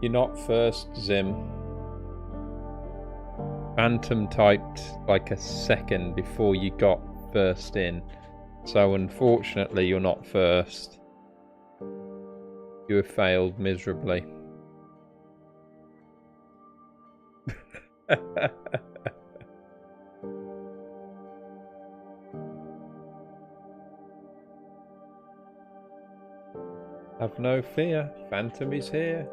You're not first, Zim. Phantom typed like a second before you got first in. So unfortunately, you're not first. You have failed miserably. Have no fear, Phantom is here.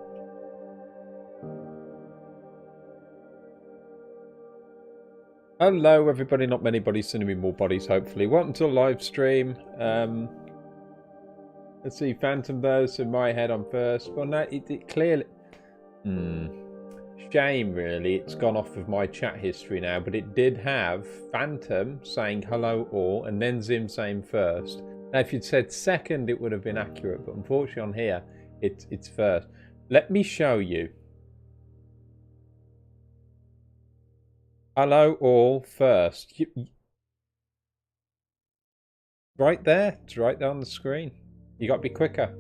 Hello everybody, not many bodies, soon to be more bodies hopefully. Welcome to a live stream. Let's see, Phantom though, so in my head I'm first. Well no, it clearly... Shame really, it's gone off of my chat history now, but it did have Phantom saying hello all and then Zim saying first. Now if you'd said second it would have been accurate, but unfortunately on here it's first. Let me show you. Hello all first. Right there, it's right there on the screen. You got to be quicker.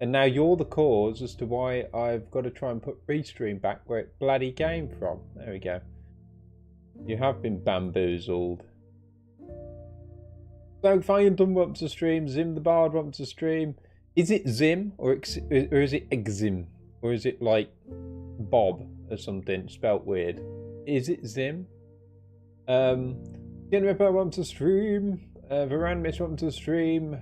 And now you're the cause as to why I've got to try and put Restream back where it bloody came from. There we go. You have been bamboozled. So Phantom wants to stream, Zim the Bard wants to stream. Is it Zim or is it Exim? Or is it like Bob or something spelt weird? Is it Zim? Ripper wants to stream. Veranmis wants to stream.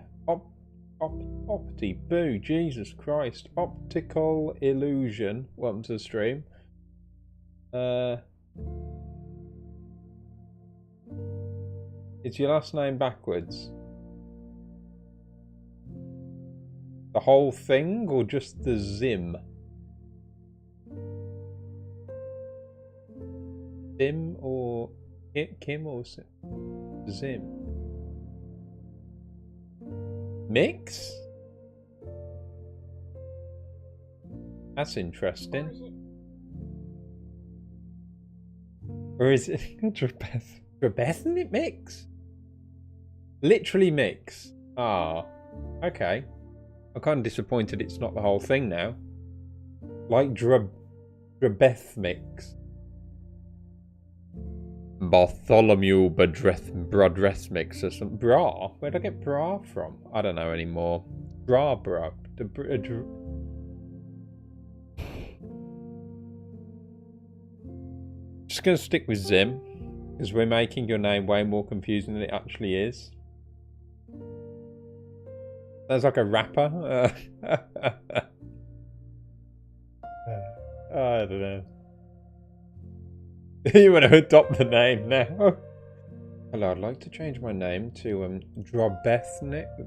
Opti boo, Jesus Christ. Optical Illusion wants to stream. Is your last name backwards? The whole thing or just the Zim? Zim or Kim or Zim? Mix? That's interesting. Or is it Drabethnic Mix? Literally mix. Ah, okay. I'm kind of disappointed it's not the whole thing now. Like Drabeth Mix. Bartholomew Brodress Mix or some bra. Where'd I get bra from? I don't know anymore. Bra. Just gonna stick with Zim because we're making your name way more confusing than it actually is. Sounds like a rapper. I don't know. You want to adopt the name now? Hello, I'd like to change my name to Drabethmix.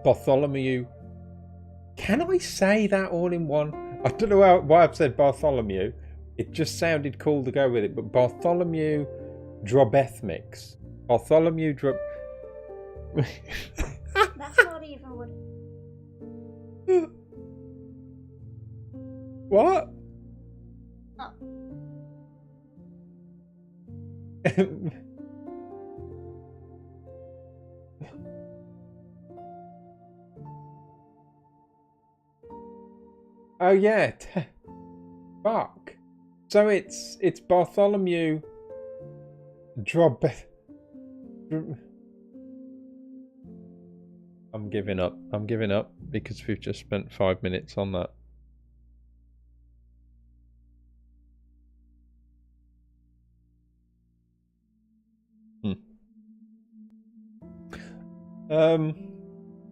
Bartholomew. Can I say that all in one? I don't know why I've said Bartholomew. It just sounded cool to go with it, but Bartholomew Drabethmix. Bartholomew That's not even what. What? Oh. Oh yeah. Fuck. So it's Bartholomew I'm giving up. I'm giving up because we've just spent 5 minutes on that.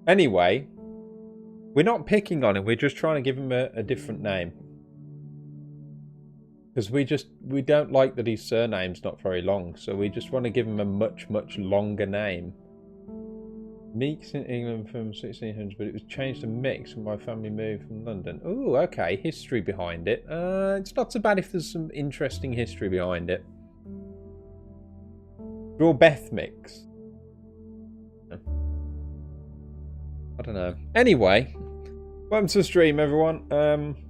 Anyway, we're not picking on him. We're just trying to give him a different name. Because we don't like that his surname's not very long. So we just want to give him a much longer name. Meeks in England from 1600s, but it was changed to Mix when my family moved from London. Oh, okay. History behind it. It's not so bad if there's some interesting history behind it. Draw Beth Mix. I don't know. Anyway, welcome to the stream, everyone.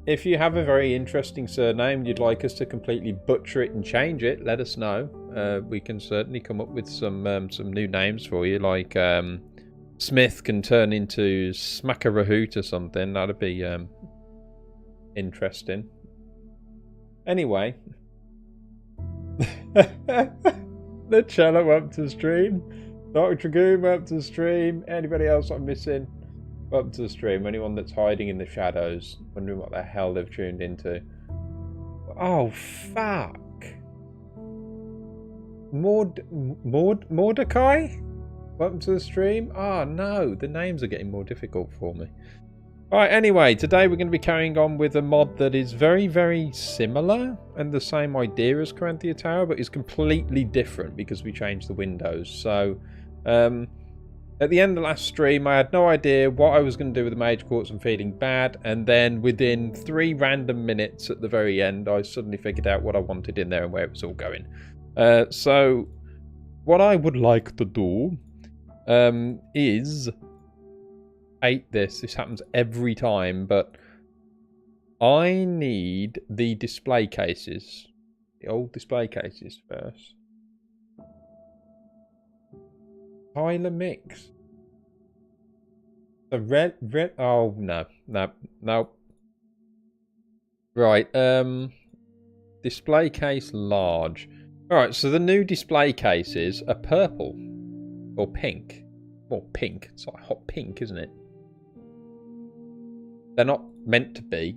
If you have a very interesting surname, you'd like us to completely butcher it and change it, let us know. We can certainly come up with some new names for you, like Smith can turn into Smackarahoot or something. That'd be interesting. Anyway. The cello up to stream. Dr. Dragoon up to stream. Anybody else I'm missing? Up to stream. Anyone that's hiding in the shadows, wondering what the hell they've tuned into. Oh, fuck. Mordecai? Welcome to the stream. Oh, no. The names are getting more difficult for me. Alright, anyway, today we're going to be carrying on with a mod that is very, very similar and the same idea as Corinthia Tower, but is completely different because we changed the windows. So, at the end of the last stream, I had no idea what I was going to do with the Mage Quartz and feeling bad, and then within 3 random minutes at the very end, I suddenly figured out what I wanted in there and where it was all going. So, what I would like to do is... hate this. This happens every time, but I need the display cases. The old display cases first. Tyler Mix. The red. Oh no. Right. Display case large. All right. So the new display cases are purple or pink. Well, pink. It's like hot pink, isn't it? They're not meant to be.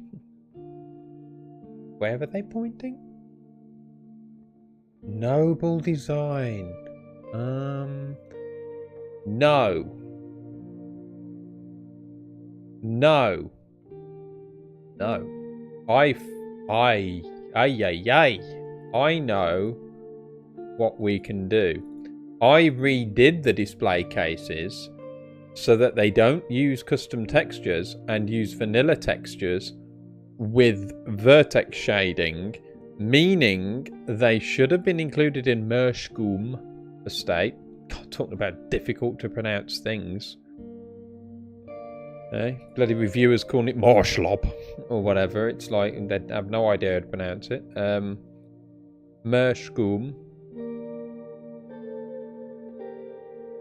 Where are they pointing? Noble design. No. No. I know what we can do. I redid the display cases so that they don't use custom textures and use vanilla textures with vertex shading, meaning they should have been included in Mershgoom estate. God, talking about difficult to pronounce things. Bloody reviewers calling it Marshlob or whatever. It's like they have no idea how to pronounce it. Mershgoom.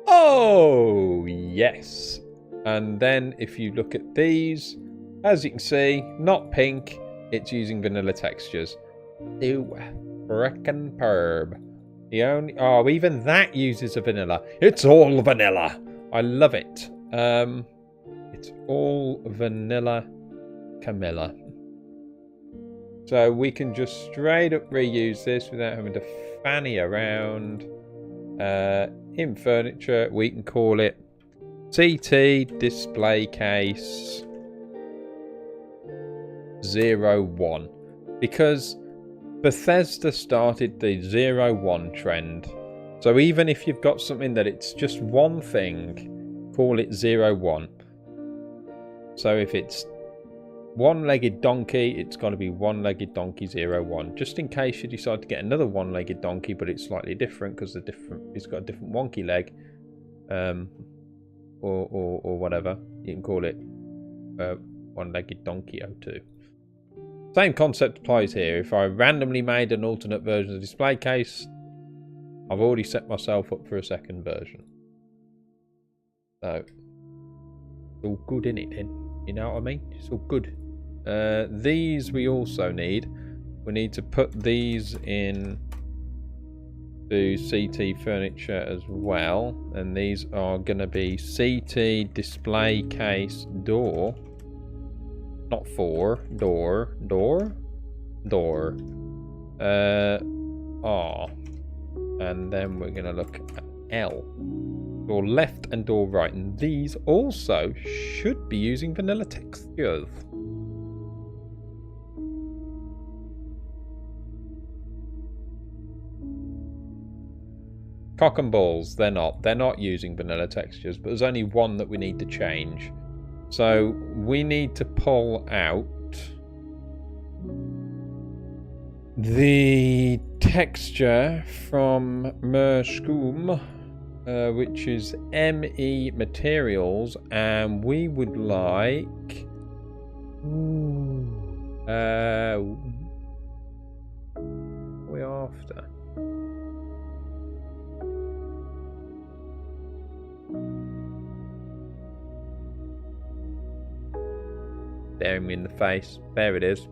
Oh, yes. And then if you look at these, as you can see, not pink, it's using vanilla textures. Ew, frickin' perb. The only... oh, even that uses a vanilla. It's all vanilla. I love it. It's all vanilla Camilla. So we can just straight up reuse this without having to fanny around. In furniture, we can call it CT display case 01, because Bethesda started the 01 trend. So even if you've got something that it's just one thing, call it 01. So if it's one-legged donkey, it's got to be one-legged donkey 01. Just in case you decide to get another one-legged donkey, but it's slightly different because it's got a different wonky leg, or whatever. You can call it one-legged donkey 02. Same concept applies here. If I randomly made an alternate version of the display case, I've already set myself up for a second version. So it's all good in it then. You know what I mean? It's all good. These we also need. We need to put these in to CT furniture as well. And these are going to be CT display case door. Not door. R. And then we're going to look at L. Door left and door right. And these also should be using vanilla textures. Cock and balls, they're not using vanilla textures, but there's only one that we need to change. So we need to pull out the texture from Mershgoom, which is ME materials, and we would like what are we after? staring me in the face. There it is.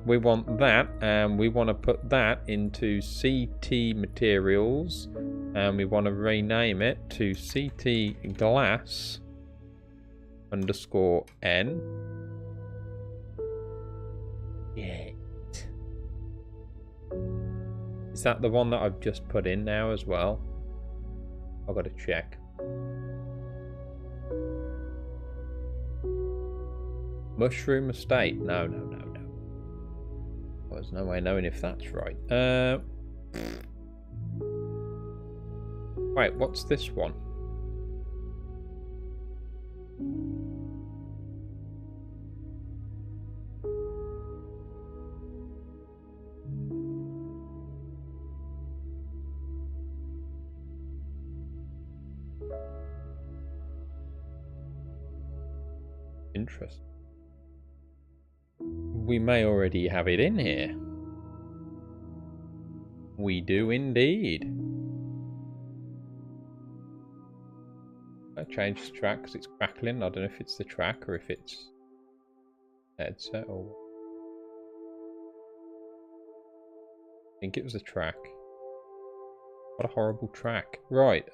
We want that, and we want to put that into CT materials, and we want to rename it to CT glass _N. Yeah. Is that the one that I've just put in now as well? I've got to check. Mushroom Estate. No. Well, there's no way of knowing if that's right. Wait, what's this one? Interesting. We may already have it in here. We do indeed. I changed the track because it's crackling. I don't know if it's the track or if it's headset or... I think it was the track. What a horrible track. Right,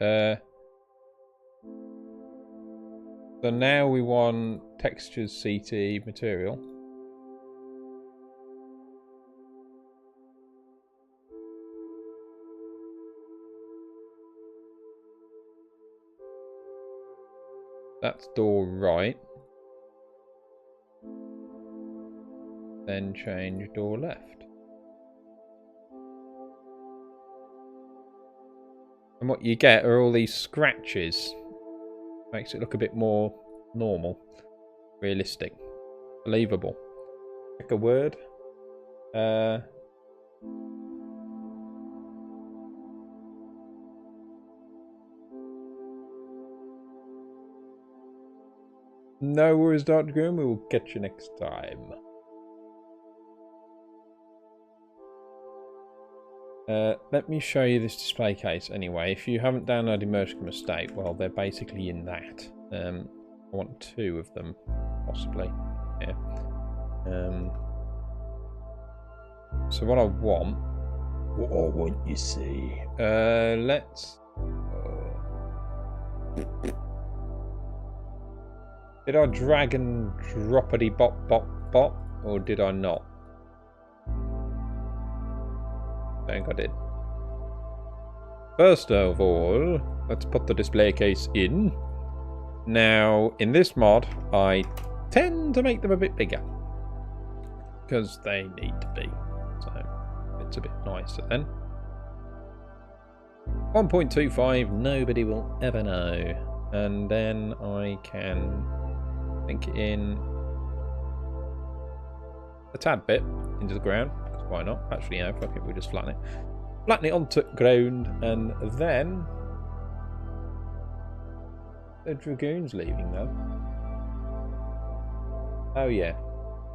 so now we want textures CT material. That's door right. Then change door left. And what you get are all these scratches. Makes it look a bit more normal, realistic, believable. Pick a word. No worries, Dr. Groom. We will catch you next time. Let me show you this display case anyway. If you haven't downloaded Mushroom Estate, well, they're basically in that. I want 2 of them, possibly. Yeah. So what I want, you see? Let's... Did I drag and droppity bop, or did I not? I think I did. First of all, let's put the display case in. Now, in this mod, I tend to make them a bit bigger. Because they need to be. So, it's a bit nicer then. 1.25, nobody will ever know. And then I can sink it in a tad bit into the ground. Why not? Actually, no, fuck it, we'll just flatten it. Flatten it onto ground, and then... The Dragoon's leaving, though. Oh, yeah.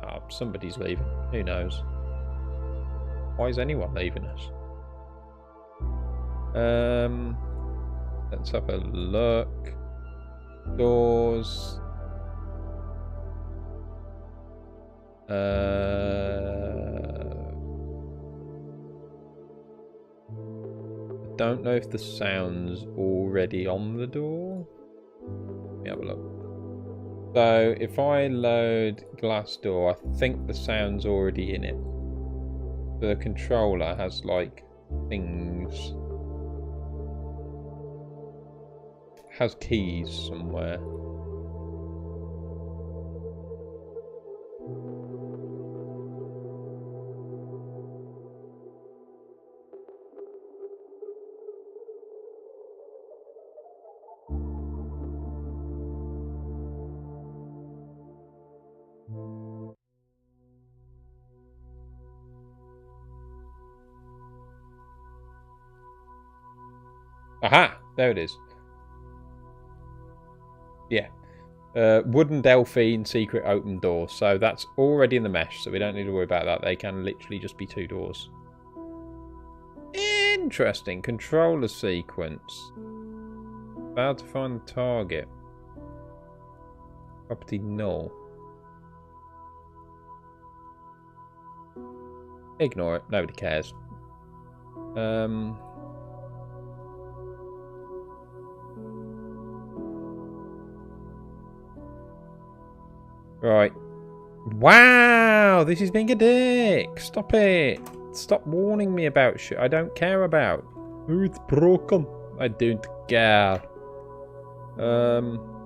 Oh, somebody's leaving. Who knows? Why is anyone leaving us? Let's have a look. Doors. I don't know if the sound's already on the door. Let me have a look. So if I load glass door, I think the sound's already in it. The controller has like things. Has keys somewhere. Aha! There it is. Yeah. Wooden Delphine secret open door. So that's already in the mesh, so we don't need to worry about that. They can literally just be 2 doors. Interesting. Controller sequence. About to find the target. Property null. Ignore it. Nobody cares. Right. Wow! This is being a dick! Stop it! Stop warning me about shit I don't care about. Oh, it's broken. I don't care.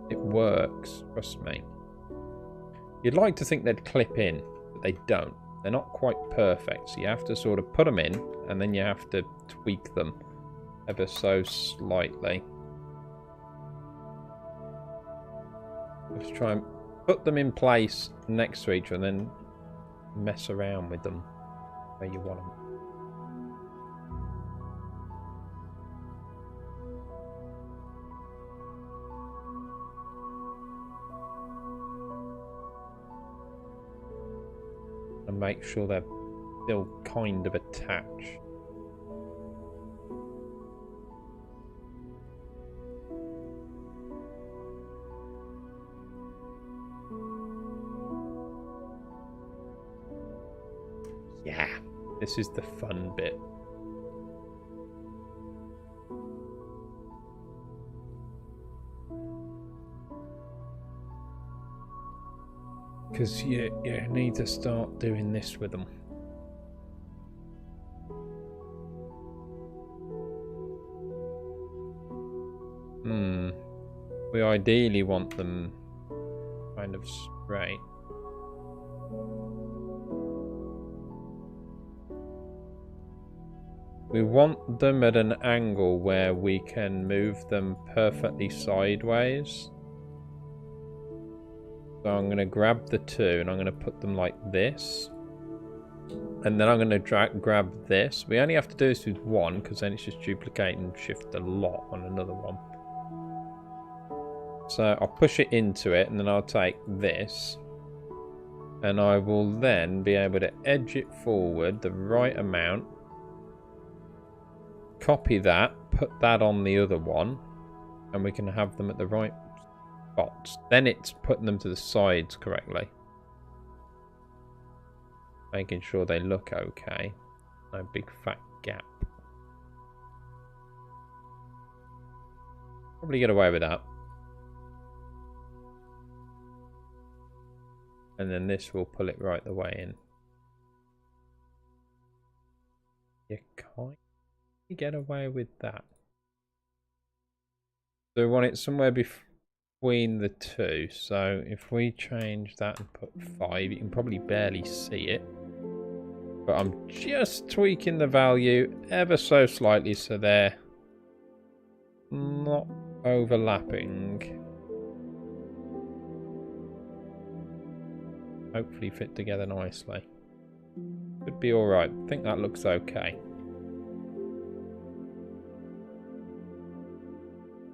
It works. Trust me. You'd like to think they'd clip in, but they don't. They're not quite perfect, so you have to sort of put them in, and then you have to tweak them ever so slightly. Let's try and put them in place next to each other, and then mess around with them where you want them. And make sure they're still kind of attached. Yeah, this is the fun bit. Because you need to start doing this with them. We ideally want them kind of straight. We want them at an angle where we can move them perfectly sideways. So I'm going to grab the two and I'm going to put them like this. And then I'm going to grab this. We only have to do this with one because then it's just duplicate and shift a lot on another one. So I'll push it into it and then I'll take this. And I will then be able to edge it forward the right amount. Copy that, put that on the other one. And we can have them at the right spots. Then it's putting them to the sides correctly. Making sure they look okay. No big fat gap. Probably get away with that. And then this will pull it right the way in. You can't get away with that. So we want it somewhere between the two. So if we change that and put 5, you can probably barely see it. But I'm just tweaking the value ever so slightly so they're not overlapping. Hopefully fit together nicely. Should be alright. I think that looks okay.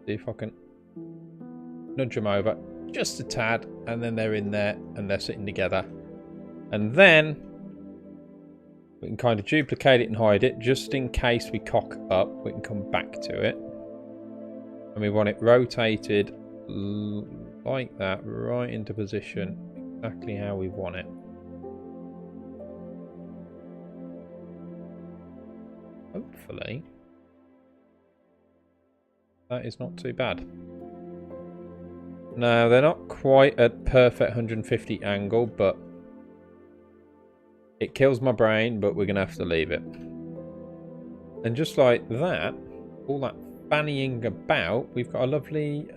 See if I can nudge them over just a tad, and then they're in there and they're sitting together. And then we can kind of duplicate it and hide it just in case we cock up. We can come back to it. And we want it rotated like that, right into position. Exactly how we want it. Hopefully that is not too bad. No, they're not quite at perfect 150 angle, but it kills my brain, but we're gonna have to leave it. And just like that, all that fannying about, we've got a lovely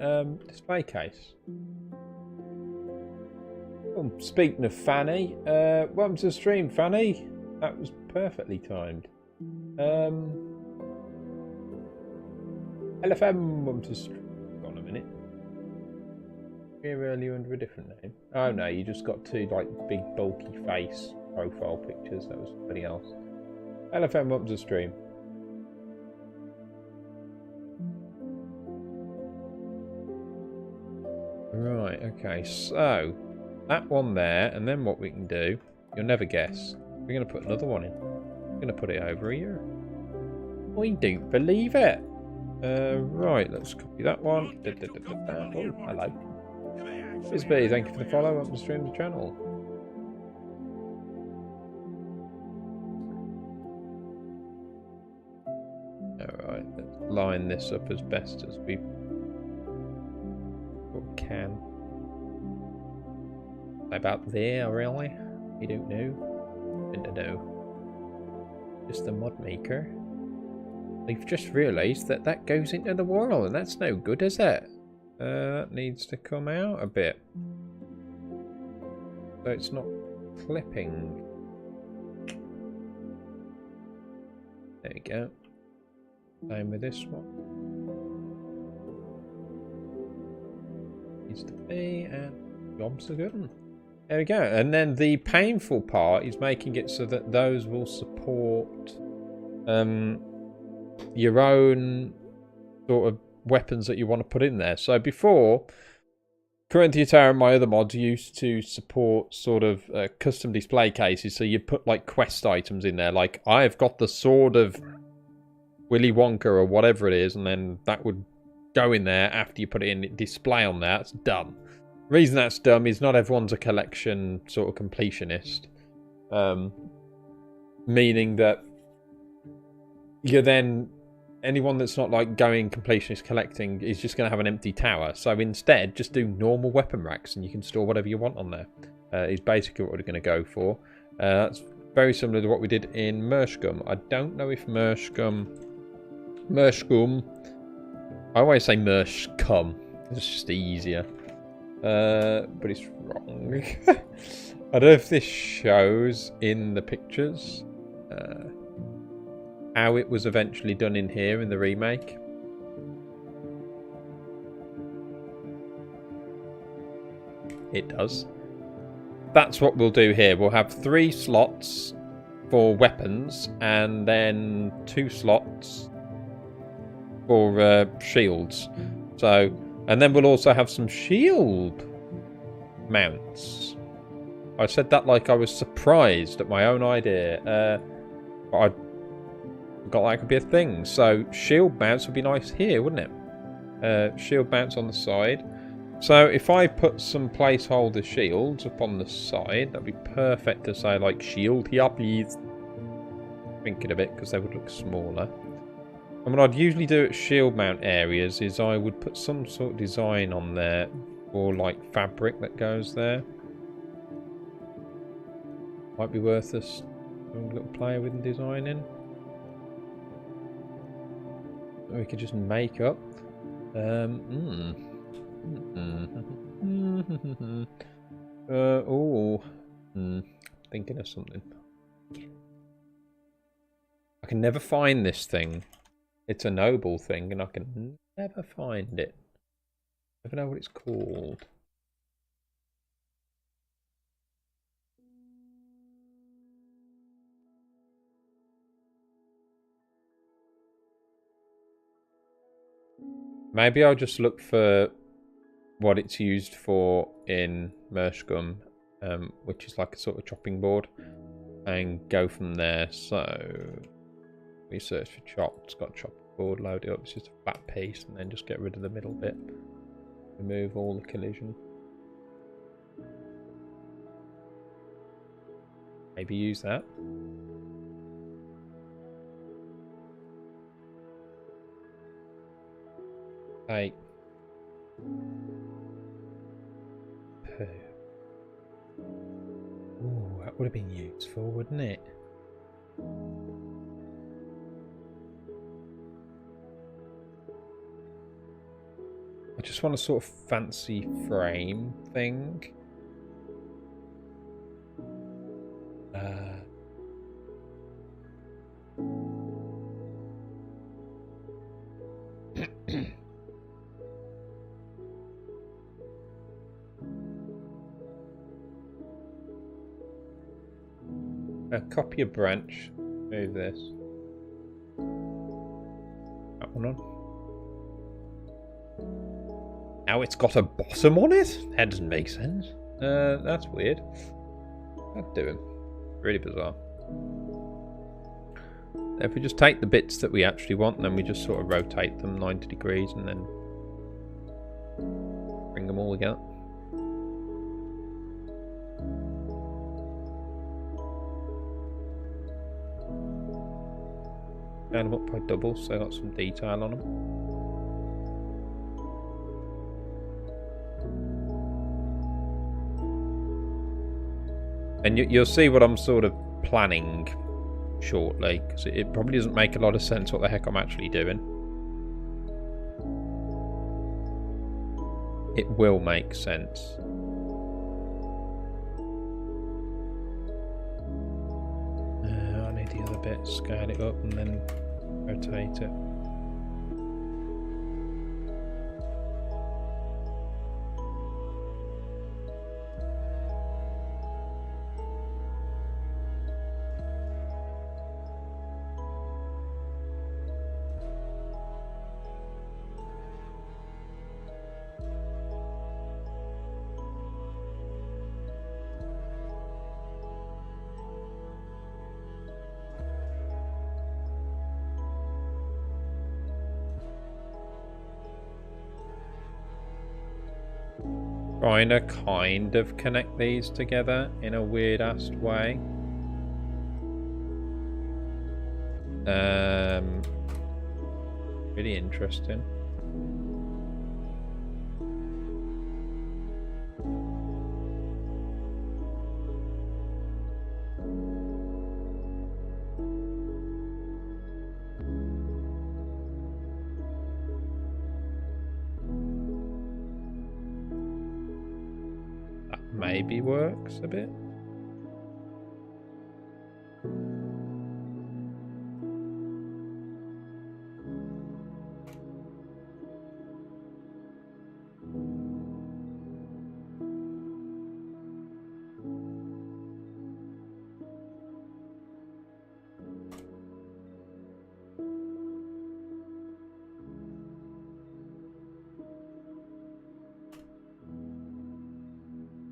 display case. Oh, speaking of Fanny, welcome to the stream, Fanny. That was perfectly timed. LFM, welcome to the stream. Hold on a minute. Here earlier under a different name. Oh no, you just got two like big bulky face profile pictures. That was somebody else. LFM, welcome to the stream. Right, okay, so that one there, and then what we can do, you'll never guess. We're going to put another one in. We're going to put it over here. I don't believe it. Right, let's copy that one. Oh, hello. Miss B, thank you for the follow. Welcome to stream the channel. let's line this up as best as we can. About there, really? You don't know? I don't know. Just the mod maker. We've just realised that that goes into the wall, and that's no good, is it? That needs to come out a bit. So it's not clipping. There you go. Same with this one. Needs to be, and jobs are good. There we go. And then the painful part is making it so that those will support your own sort of weapons that you want to put in there. So before, Current Theatre and my other mods used to support sort of custom display cases. So you put like quest items in there. Like, I've got the sword of Willy Wonka or whatever it is, and then that would go in there after you put it in display on there. It's dumb. The reason that's dumb is not everyone's a collection sort of completionist. Meaning that you're then... anyone that's not like going completionist collecting is just going to have an empty tower. So instead, just do normal weapon racks and you can store whatever you want on there. Is basically what we're going to go for. That's very similar to what we did in Mershgum. I don't know if Mershgum... I always say Mershgum. It's just easier. But it's wrong. I don't know if this shows in the pictures how it was eventually done in here in the remake. It does. That's what we'll do here. We'll have 3 slots for weapons and then 2 slots for shields. So, and then we'll also have some shield mounts. I said that like I was surprised at my own idea. But I got that could be a thing. So shield mounts would be nice here, wouldn't it? Shield mounts on the side. So if I put some placeholder shields up on the side, that'd be perfect to say like shield here, please. Thinking of it because they would look smaller. And what I'd usually do at shield mount areas is I would put some sort of design on there for like fabric that goes there. Might be worth us a little play with designing. We could just make up. Thinking of something. I can never find this thing. It's a noble thing, and I can never find it. Never know what it's called. Maybe I'll just look for what it's used for in Mershgum, which is like a sort of chopping board, and go from there. So we search for chop. It's got a chopping board, load it up. It's just a flat piece, and then just get rid of the middle bit. Remove all the collision. Maybe use that. Take. Ooh, that would have been useful, wouldn't it? I just want a sort of fancy frame thing. Copy a branch. Move this. That one on. Now it's got a bottom on it? That doesn't make sense. That's weird. That'd do it. Really bizarre. If we just take the bits that we actually want, then we just sort of rotate them 90 degrees and then bring them all together. Scale them up by double, so I got some detail on them. And you'll see what I'm sort of planning shortly, because it probably doesn't make a lot of sense what the heck I'm actually doing. It will make sense. I need the other bit, scale it up and then rotate it. Trying to kind of connect these together in a weird ass way. Really interesting. Maybe works a bit.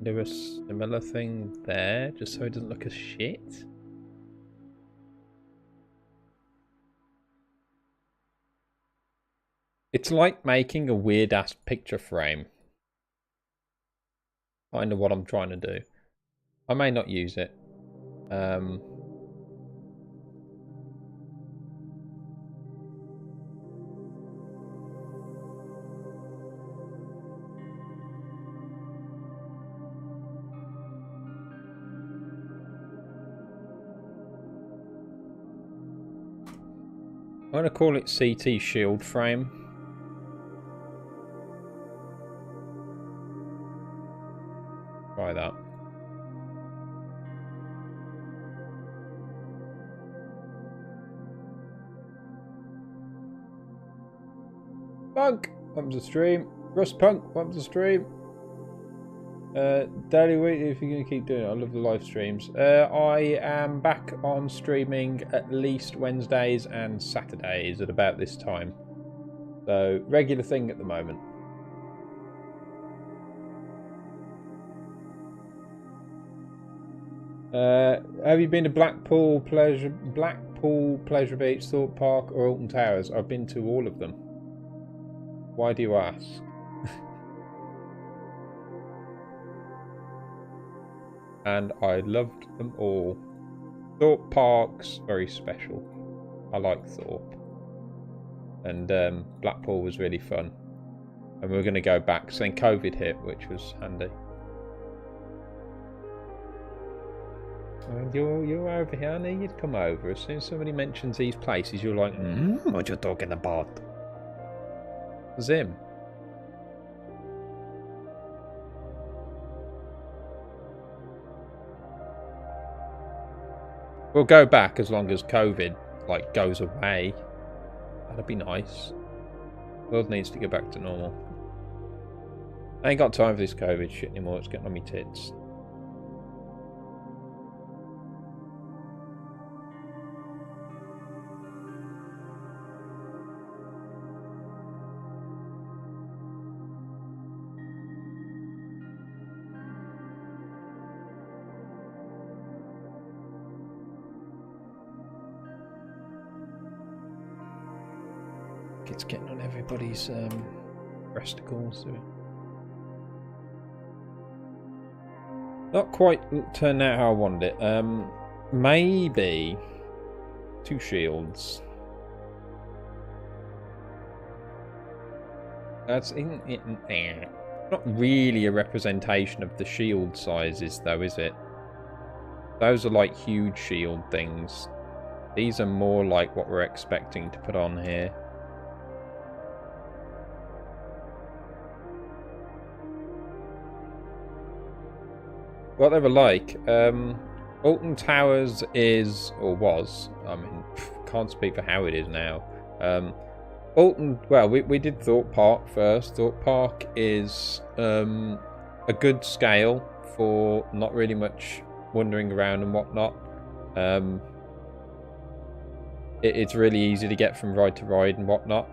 Do a similar thing there, just so it doesn't look as shit. It's like making a weird ass picture frame. Kind of what I'm trying to do. I may not use it. I'm going to call it CT shield frame. Try that. Punk, welcome to the stream. Rust Punk, welcome to the stream. Daily week, if you're going to keep doing it, I love the live streams. I am back on streaming at least Wednesdays and Saturdays at about this time. So, regular thing at the moment. Have you been to Blackpool, Pleasure Beach, Thorpe Park or Alton Towers? I've been to all of them. Why do you ask? And I loved them all. Thorpe Park's very special. I like Thorpe. And Blackpool was really fun. And we were going to go back. So then COVID hit, which was handy. You're over here. I knew you'd come over. As soon as somebody mentions these places, you're like, what you talking about? Zim. We'll go back as long as COVID goes away. That'd be nice. World needs to go back to normal. I ain't got time for this COVID shit anymore. It's getting on me tits. It's getting on everybody's breasticles. Not quite turned out how I wanted it. Maybe 2 shields. That's not really a representation of the shield sizes, though, is it? Those are like huge shield things. These are more like what we're expecting to put on here. What they were like, Alton Towers is, or was, I mean, can't speak for how it is now. Alton, well, we did Thorpe Park first. Thorpe Park is a good scale for not really much wandering around and whatnot. It's really easy to get from ride to ride and whatnot.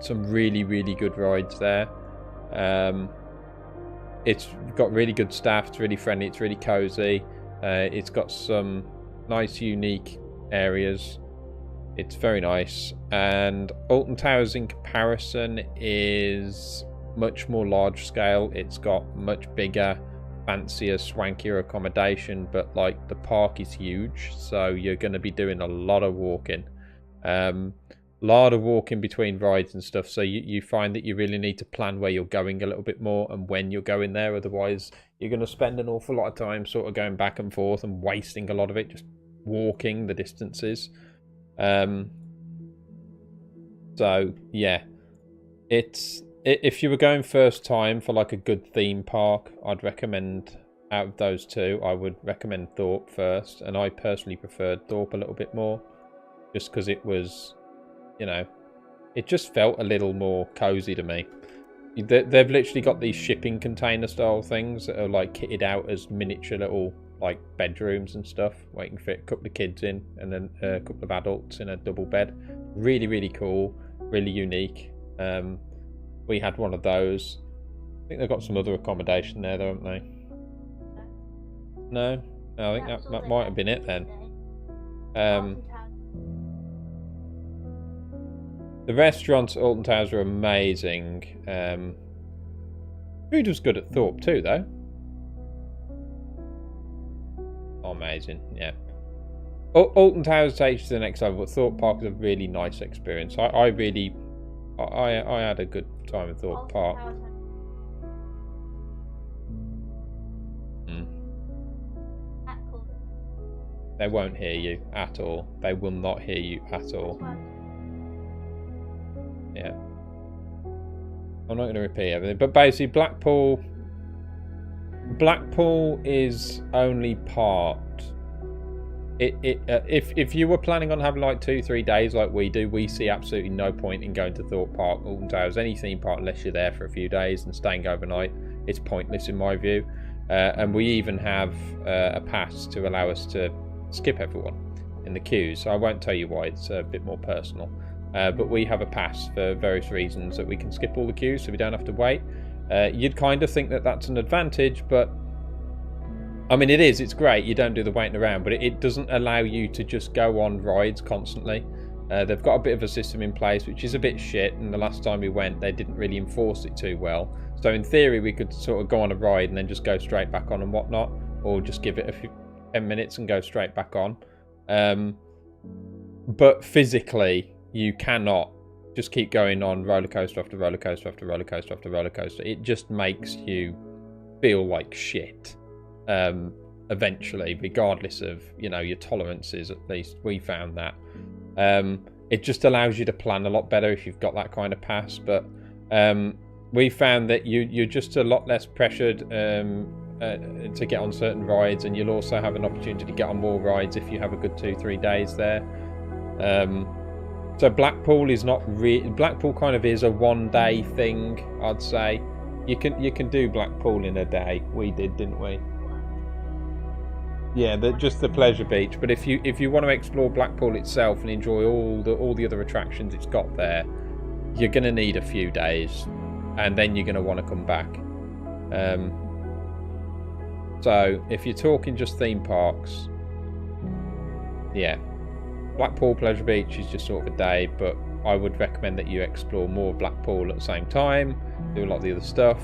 Some really, really good rides there. It's got really good staff. It's really friendly. It's really cozy. It's got some nice, unique areas. It's very nice. And Alton Towers, in comparison, is much more large scale. It's got much bigger, fancier, swankier accommodation, but like the park is huge, so you're going to be doing a lot of walking. Lot of walking between rides and stuff, so you find that you really need to plan where you're going a little bit more and when you're going there. Otherwise you're going to spend an awful lot of time sort of going back and forth and wasting a lot of it just walking the distances. So yeah, it's, if you were going first time for like a good theme park, I'd recommend, out of those two, I would recommend Thorpe first, and I personally preferred Thorpe a little bit more just because it was, you know, it just felt a little more cozy to me. They've literally got these shipping container style things that are like kitted out as miniature little like bedrooms and stuff, where you can fit a couple of kids in and then a couple of adults in a double bed. Really, really cool, really unique. We had one of those. I think they've got some other accommodation there, though, haven't they? No? I think that might have been it then. The restaurants at Alton Towers are amazing. Food was good at Thorpe too, though. Amazing, yeah. Alton Towers takes you to the next level, but Thorpe Park is a really nice experience. I had a good time at Thorpe Park. They won't hear you at all. They will not hear you at all. Yeah. I'm not going to repeat everything, but basically Blackpool is only part. If you were planning on having like 2-3 days like we do, we see absolutely no point in going to Thorpe Park, Alton Towers, any theme park, unless you're there for a few days and staying overnight. It's pointless in my view. And we even have a pass to allow us to skip everyone in the queues. So I won't tell you why, it's a bit more personal. But we have a pass for various reasons that we can skip all the queues so we don't have to wait. You'd kind of think that that's an advantage, but I mean, it is. It's great. You don't do the waiting around, but it doesn't allow you to just go on rides constantly. They've got a bit of a system in place, which is a bit shit. And the last time we went, they didn't really enforce it too well. So in theory, we could sort of go on a ride and then just go straight back on and whatnot, or just give it a few 10 minutes and go straight back on. But physically, you cannot just keep going on roller coaster after roller coaster after roller coaster after roller coaster. It just makes you feel like shit. Eventually, regardless of, you know, your tolerances, at least we found that. It just allows you to plan a lot better if you've got that kind of pass, but we found that you're just a lot less pressured to get on certain rides, and you'll also have an opportunity to get on more rides if you have a good 2-3 days there. So Blackpool is not really, Blackpool kind of is a one-day thing, I'd say. You can do Blackpool in a day. We did, didn't we? Yeah, just the pleasure beach. But if you want to explore Blackpool itself and enjoy all the other attractions it's got there, you're going to need a few days, and then you're going to want to come back. So if you're talking just theme parks, yeah, Blackpool Pleasure Beach is just sort of a day, but I would recommend that you explore more of Blackpool at the same time, do a lot of the other stuff.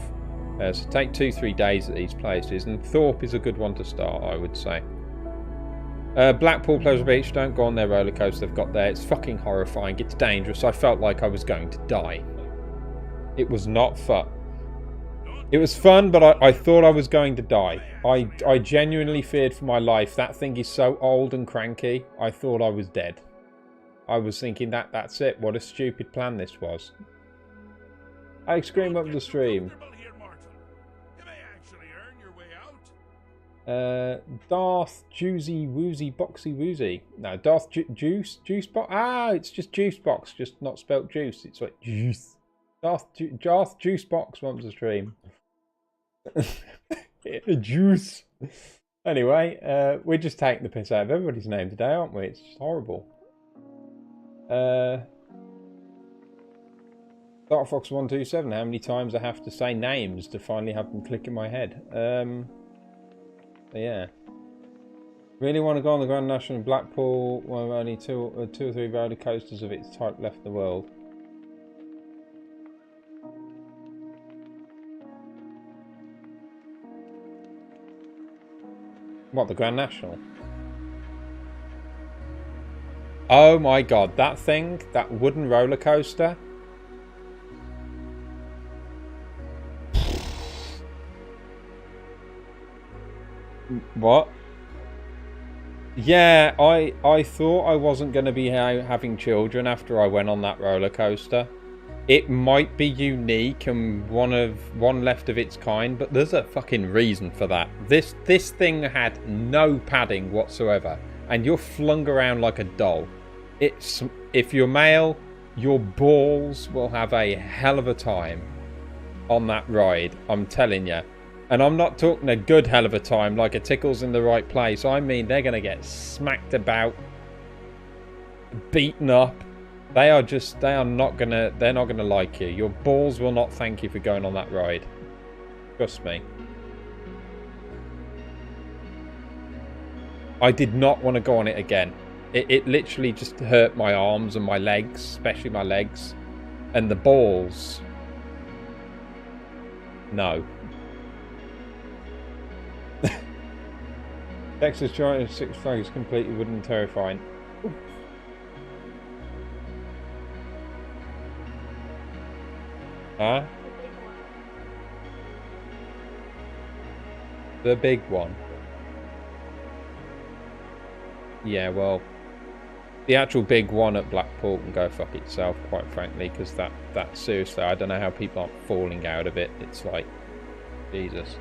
So take 2-3 days at these places, and Thorpe is a good one to start, I would say. Blackpool Pleasure Beach, don't go on their roller coaster they've got there. It's fucking horrifying. It's dangerous. I felt like I was going to die. It was not fun. It was fun, but I thought I was going to die. I genuinely feared for my life. That thing is so old and cranky. I thought I was dead. I was thinking that's it. What a stupid plan this was. Alex Green up the stream. Darth Juicy Woozy Boxy Woozy. No, Darth Juice Box. Ah, it's just Juice Box, just not spelt juice. It's like juice. Darth Juice Box wants the stream. Juice. Anyway, we're just taking the piss out of everybody's name today, aren't we? It's just horrible. Dark Fox 127. How many times I have to say names to finally have them click in my head? Yeah. Really want to go on the Grand National in Blackpool. One of only two or three roller coasters of its type left in the world. What, the Grand National? Oh my god, that thing, that wooden roller coaster. What? Yeah, I thought I wasn't going to be having children after I went on that roller coaster. It might be unique and one left of its kind, but there's a fucking reason for that. This thing had no padding whatsoever, and you're flung around like a doll. If you're male, your balls will have a hell of a time on that ride. I'm telling you. And I'm not talking a good hell of a time, like a tickle's in the right place. I mean, they're going to get smacked about, beaten up. They're not going to like you. Your balls will not thank you for going on that ride. Trust me. I did not want to go on it again. It literally just hurt my arms and my legs, especially my legs. And the balls. No. Texas Giant Six Flags completely wooden and terrifying. Huh? The big one. Yeah, well, the actual big one at Blackpool can go fuck itself, quite frankly, because that seriously, I don't know how people aren't falling out of it. It's like, Jesus.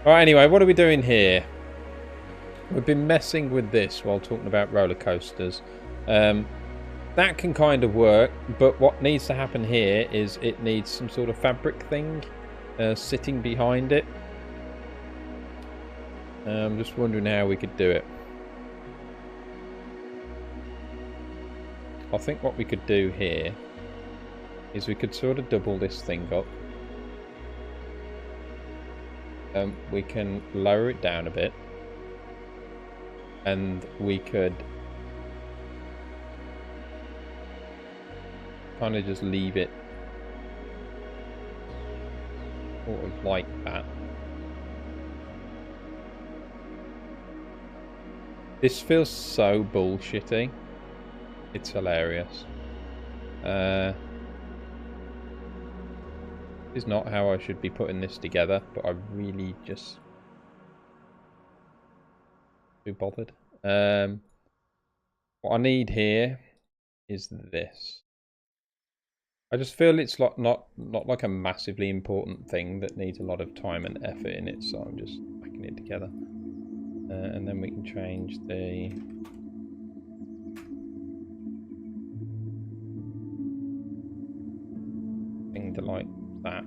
Alright, anyway, what are we doing here? We've been messing with this while talking about roller coasters. That can kind of work, but what needs to happen here is it needs some sort of fabric thing sitting behind it. I'm just wondering how we could do it. I think what we could do here is we could sort of double this thing up. We can lower it down a bit, and we could kind of just leave it sort of like that. This feels so bullshitty. It's hilarious. This is not how I should be putting this together, but I really just too bothered. What I need here is this. I just feel it's like not like a massively important thing that needs a lot of time and effort in it, so I'm just packing it together. And then we can change the thing to like that.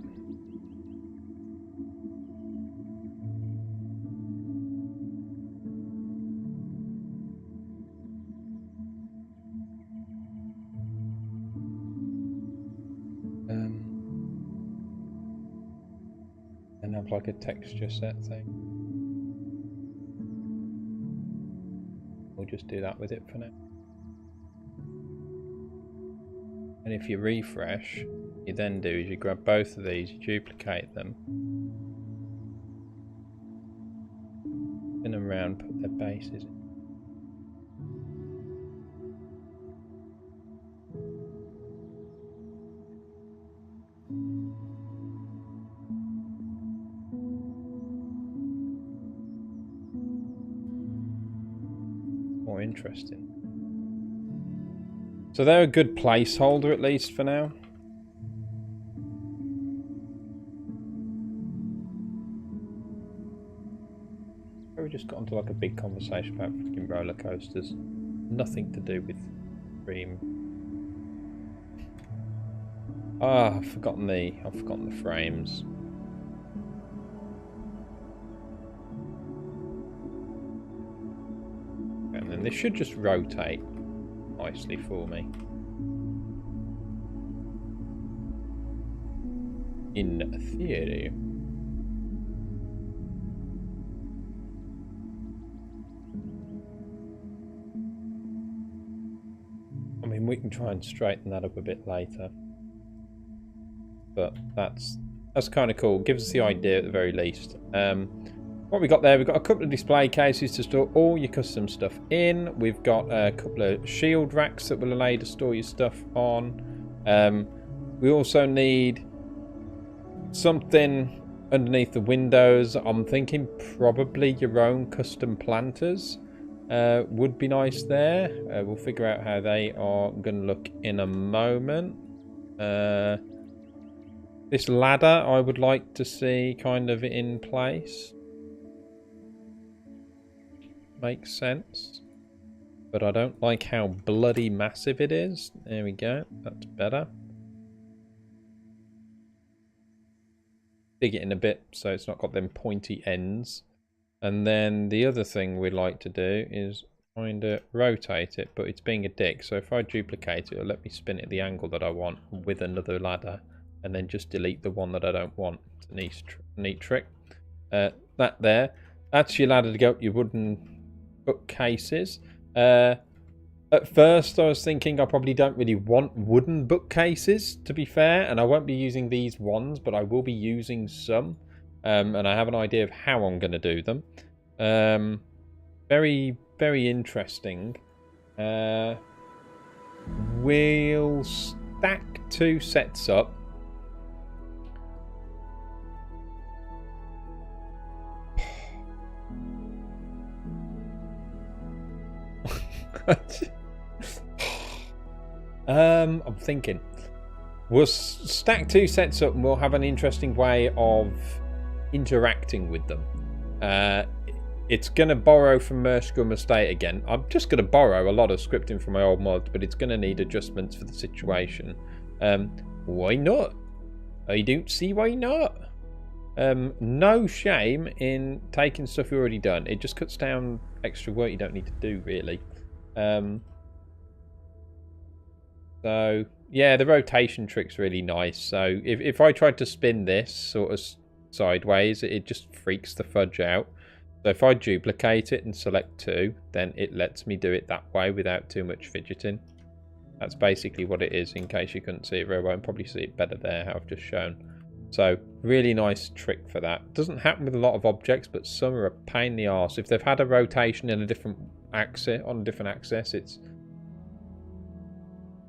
And have like a texture set thing. We'll just do that with it for now. And if you refresh, you then do is you grab both of these, you duplicate them, spin them around, put their bases in. interesting. So they're a good placeholder, at least for now. We just got onto like a big conversation about freaking roller coasters. Nothing to do with Dream. Ah, I've forgotten the frames. And then they should just rotate nicely for me. In theory. I mean, we can try and straighten that up a bit later. But that's kind of cool. Gives us the idea at the very least. What we got there, we've got a couple of display cases to store all your custom stuff in. We've got a couple of shield racks that will allow you to store your stuff on. We also need something underneath the windows. I'm thinking probably your own custom planters would be nice there. We'll figure out how they are going to look in a moment. This ladder I would like to see kind of in place. Makes sense. But I don't like how bloody massive it is. There we go. That's better. Dig it in a bit so it's not got them pointy ends. And then the other thing we'd like to do is kind of rotate it, but it's being a dick. So if I duplicate it, it'll let me spin it at the angle that I want with another ladder, and then just delete the one that I don't want. It's a neat trick. That there. That's your ladder to go up your wooden bookcases. At first I was thinking I probably don't really want wooden bookcases, to be fair, and I won't be using these ones, but I will be using some, and I have an idea of how I'm going to do them. Very, very interesting. We'll stack 2 sets up. I'm thinking we'll stack 2 sets up and we'll have an interesting way of interacting with them. It's going to borrow from Mershgum Estate again. I'm just going to borrow a lot of scripting from my old mods, but it's going to need adjustments for the situation. Why not? I don't see why not. No shame in taking stuff you've already done. It just cuts down extra work you don't need to do, really. So yeah, the rotation trick's really nice. So if I tried to spin this sort of sideways, it just freaks the fudge out. So if I duplicate it and select 2, then it lets me do it that way without too much fidgeting. That's basically what it is, in case you couldn't see it very well. And probably see it better there, how I've just shown. So really nice trick for that. Doesn't happen with a lot of objects, but some are a pain in the arse. If they've had a rotation in a different axis, on a different axis,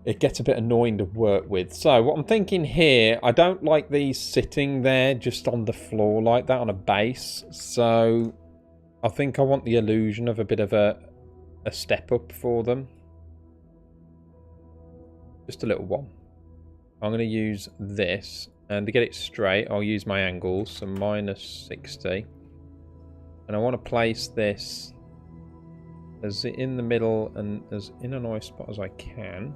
it gets a bit annoying to work with. So what I'm thinking here, I don't like these sitting there just on the floor like that on a base. So I think I want the illusion of a bit of a step up for them. Just a little one. I'm going to use this. And to get it straight, I'll use my angles, so -60. And I want to place this as in the middle and as in a nice spot as I can.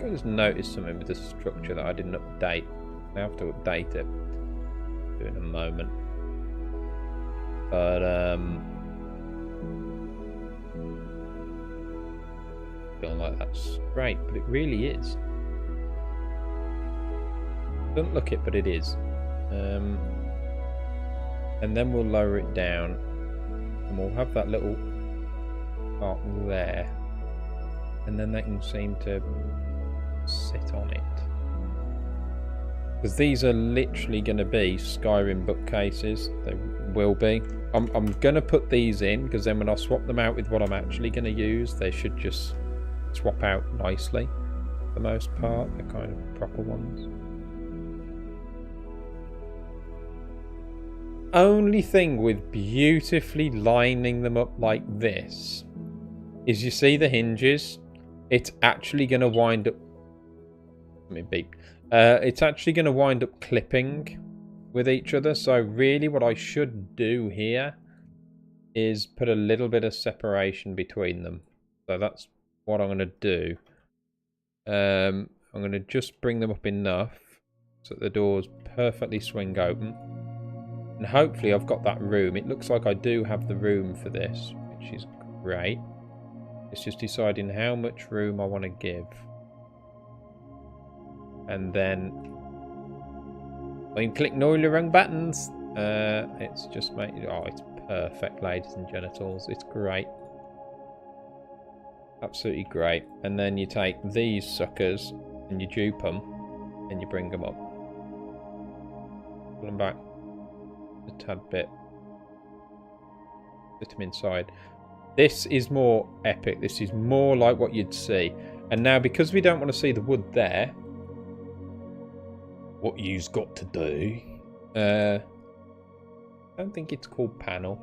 I just noticed something with the structure that I didn't update. I have to update it. Do it in a moment. But feeling like that's great, but it really is. Doesn't look it, but it is. And then we'll lower it down, and we'll have that little part there, and then they can seem to sit on it. Because these are literally going to be Skyrim bookcases. They will be. I'm going to put these in, because then when I swap them out with what I'm actually going to use, they should just swap out nicely. the most part. They're kind of proper ones. Only thing with beautifully lining them up like this is, you see the hinges? It's actually going to wind up... Let me beep. It's actually going to wind up clipping with each other. So really what I should do here is put a little bit of separation between them. So that's what I'm going to do. I'm going to just bring them up enough so that the doors perfectly swing open. And hopefully I've got that room. It looks like I do have the room for this, which is great. It's just deciding how much room I want to give. And then I'm clicking all the wrong buttons. It's just making... Oh, it's perfect, ladies and genitals. It's great. Absolutely great. And then you take these suckers and you dupe them and you bring them up. Pull them back a tad bit. Put them inside. This is more epic. This is more like what you'd see. And now, because we don't want to see the wood there, what you've got to do... I don't think it's called panel.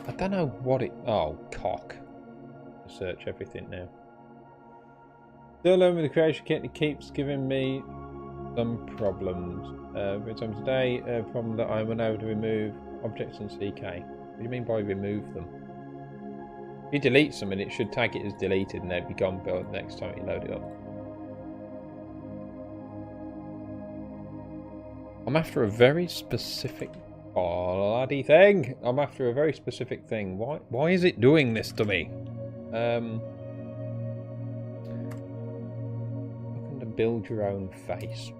I don't know what it... Oh, cock. Search everything now. Still alone with the creation kit, it keeps giving me some problems. For example, today, a problem that I'm unable to remove objects in CK. What do you mean by remove them? If you delete something, it should tag it as deleted and they'd be gone the next time you load it up. I'm after a very specific bloody thing. I'm after a very specific thing. Why is it doing this to me? Looking to build your own face.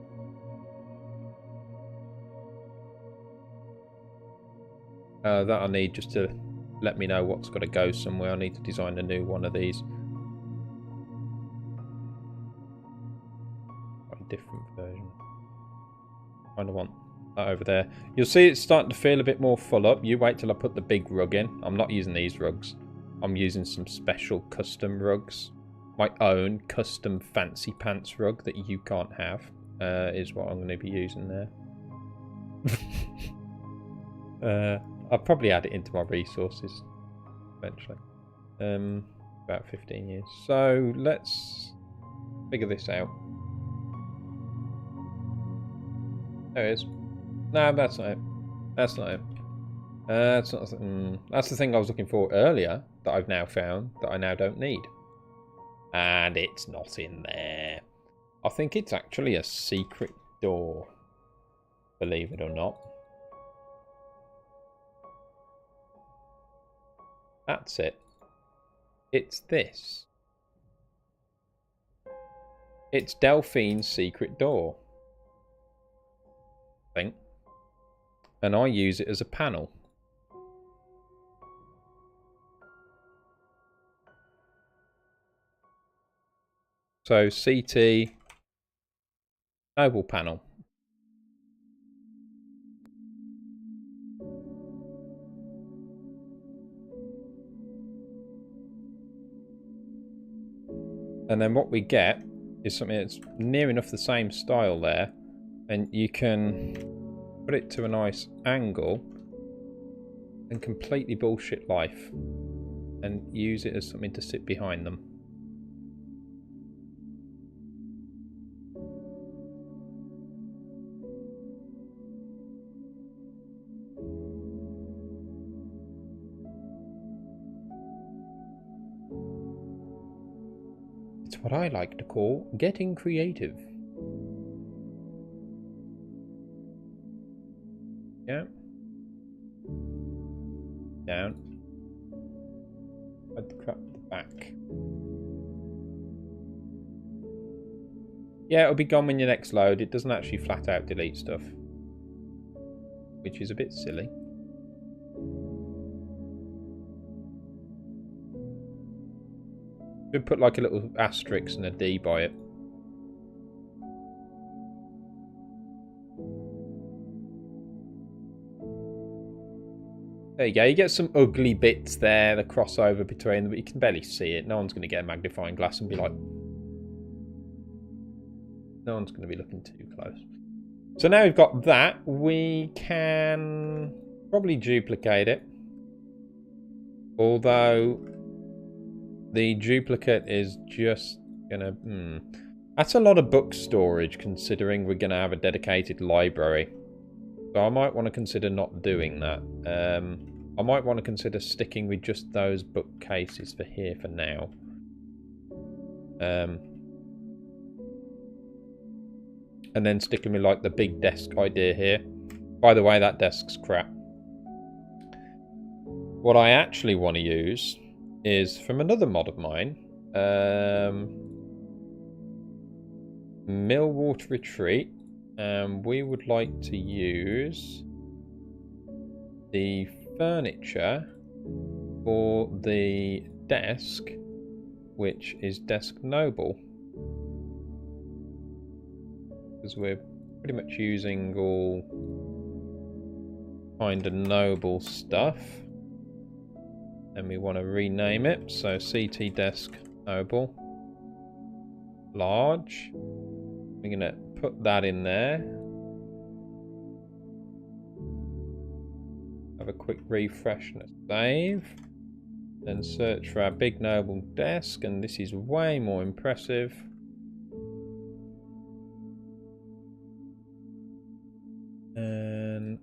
That I need just to let me know what's got to go somewhere. I need to design a new one of these. A different version. Kind of want that over there. You'll see it's starting to feel a bit more full up. You wait till I put the big rug in. I'm not using these rugs. I'm using some special custom rugs. My own custom fancy pants rug that you can't have is what I'm going to be using there. I'll probably add it into my resources eventually. About 15 years. So let's figure this out. There it is. No, that's not it. That's not it. That's not. That's the thing I was looking for earlier that I've now found that I now don't need. And it's not in there. I think it's actually a secret door. Believe it or not. That's it. It's this. It's Delphine's secret door. I think. And I use it as a panel. So CT noble panel. And then what we get is something that's near enough the same style there. And you can put it to a nice angle and completely bullshit life. And use it as something to sit behind them. It's what I like to call getting creative. Yeah. Down. I'd crap the back. Yeah, it'll be gone when you next load. It doesn't actually flat out delete stuff. Which is a bit silly. Should put like a little asterisk and a D by it. There you go. You get some ugly bits there, the crossover between them, but you can barely see it. No one's going to get a magnifying glass and be like... No one's going to be looking too close. So now we've got that, we can probably duplicate it. Although the duplicate is just going to... That's a lot of book storage considering we're going to have a dedicated library. So I might want to consider not doing that. I might want to consider sticking with just those bookcases for here for now. And then sticking with like the big desk idea here. By the way, that desk's crap. What I actually want to use is from another mod of mine. Millwater Retreat. We would like to use the furniture for the desk, which is Desk Noble. Because we're pretty much using all kind of noble stuff. And we want to rename it. So CT Desk Noble. Large. We're going to put that in there. Have a quick refresh and a save. Then search for our big noble desk, and this is way more impressive. And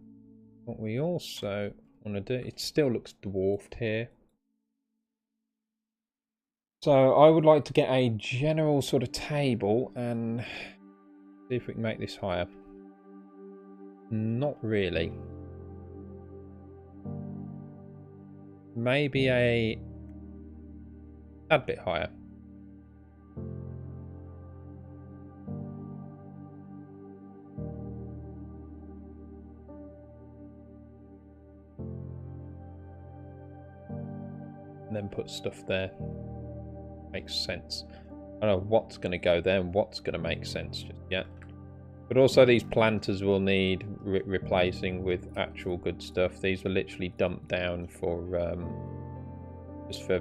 what we also want to do, it still looks dwarfed here. So I would like to get a general sort of table and see if we can make this higher. Not really. Maybe a tad bit higher. And then put stuff there. Makes sense. I don't know what's going to go there and what's going to make sense just yet. But also these planters will need replacing with actual good stuff. These were literally dumped down for just for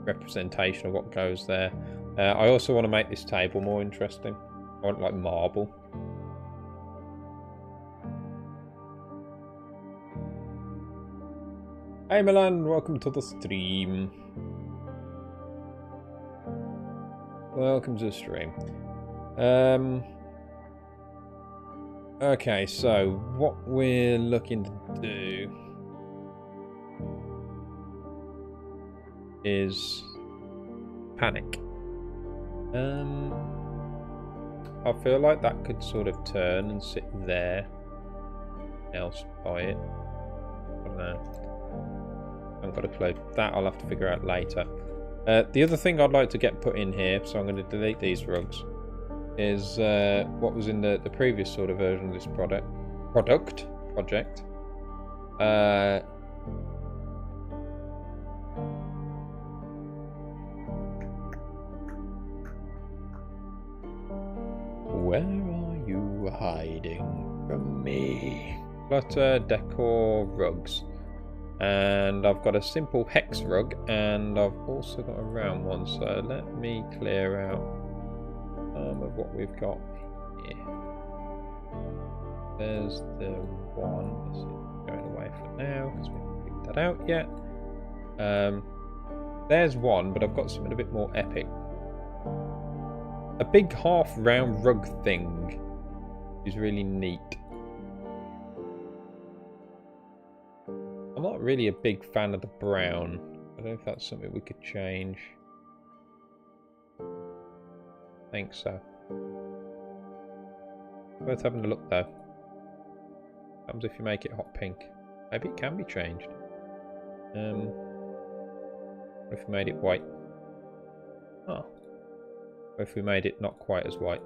representation of what goes there. I also want to make this table more interesting. I want like marble. Hey Milan, welcome to the stream. Welcome to the stream. Okay, so what we're looking to do is panic. I feel like that could sort of turn and sit there. Else by it. I don't know. I haven't got a clue. That I'll have to figure out later. The other thing I'd like to get put in here, so I'm going to delete these rugs, is what was in the previous sort of version of this project. Where are you hiding from me? Clutter, decor, rugs. And I've got a simple hex rug, and I've also got a round one, so let me clear out some of what we've got here. There's the one. This is going away for now because we haven't picked that out yet. There's one, but I've got something a bit more epic. A big half round rug thing is really neat. I'm not really a big fan of the brown. I don't know if that's something we could change. I think so. Worth having a look though. What happens if you make it hot pink? Maybe it can be changed. What if we made it white? Oh. What if we made it not quite as white?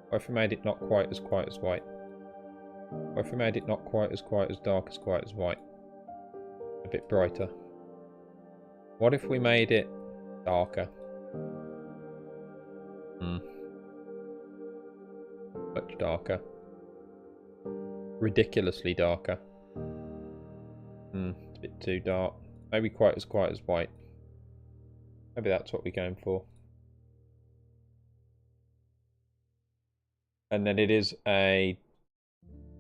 What if we made it not quite as white? What if we made it not quite as dark as white? A bit brighter. What if we made it darker? Much darker. Ridiculously darker. It's a bit too dark. Maybe quite as white. Maybe that's what we're going for. And then it is a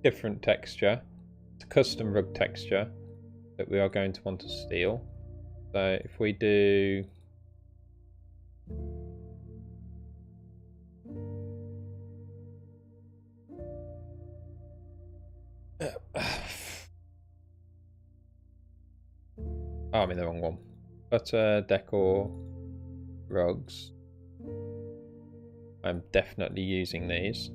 different texture. It's a custom rug texture that we are going to want to steal. So if we do... Oh, I'm in the wrong one. Butter, decor, rugs. I'm definitely using these.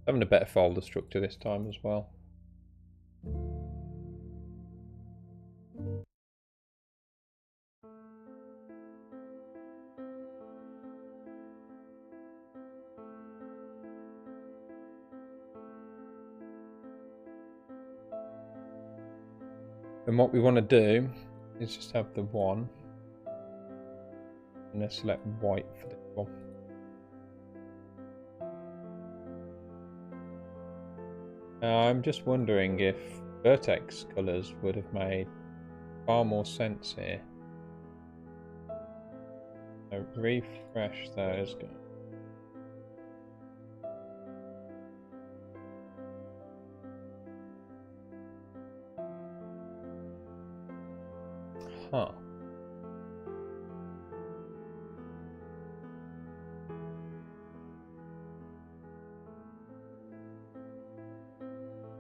Having a better folder structure this time as well. And what we want to do is just have the one, and let's select white for this one. Now I'm just wondering if vertex colours would have made far more sense here. So refresh those. Huh.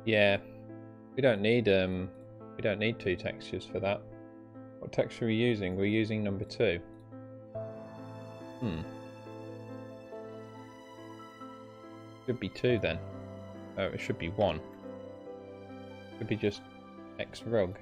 Yeah, we don't need two textures for that. What texture are we using? We're using number 2. Should be 2 then. Oh, it should be 1. Should be just X rug.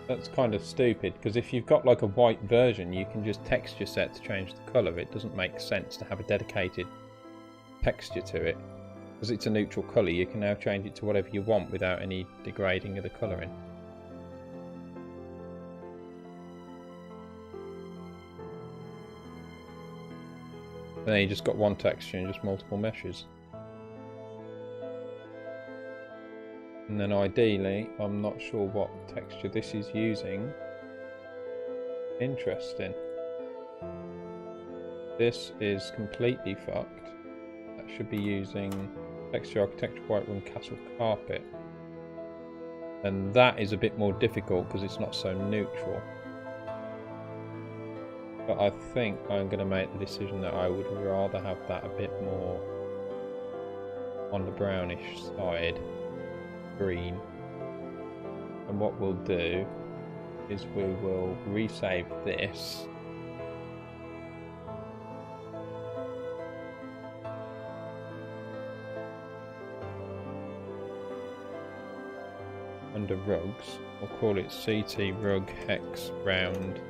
That's kind of stupid, because if you've got like a white version, you can just texture set to change the colour. It doesn't make sense to have a dedicated texture to it. Because it's a neutral colour, you can now change it to whatever you want without any degrading of the colouring. Then you just got one texture and just multiple meshes. And then ideally, I'm not sure what texture this is using. Interesting. This is completely fucked. That should be using Texture Architecture Whiterun Castle Carpet. And that is a bit more difficult because it's not so neutral. But I think I'm going to make the decision that I would rather have that a bit more on the brownish side. Green. And what we'll do is we will resave this. Under rugs, we'll call it CT rug hex round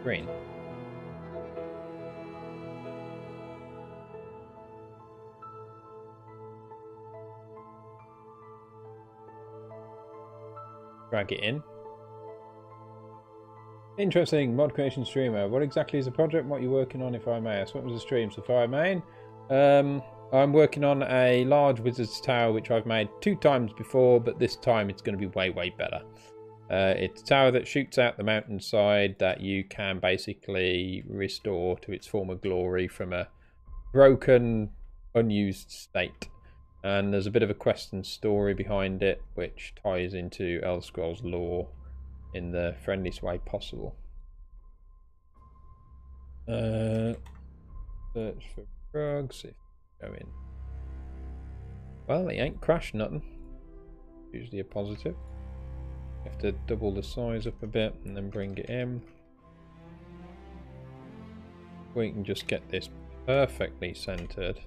green. Drag it in. Interesting, mod creation streamer. What exactly is the project? What are you working on, if I may ask? What was the stream? So, if I may, I'm working on a large wizard's tower which I've made 2 times before, but this time it's going to be way better. It's a tower that shoots out the mountainside that you can basically restore to its former glory from a broken, unused state. And there's a bit of a quest and story behind it, which ties into Elder Scrolls lore in the friendliest way possible. Search for rugs. If you go in. Well, it ain't crashed nothing. Usually a positive. You have to double the size up a bit and then bring it in. We can just get this perfectly centered.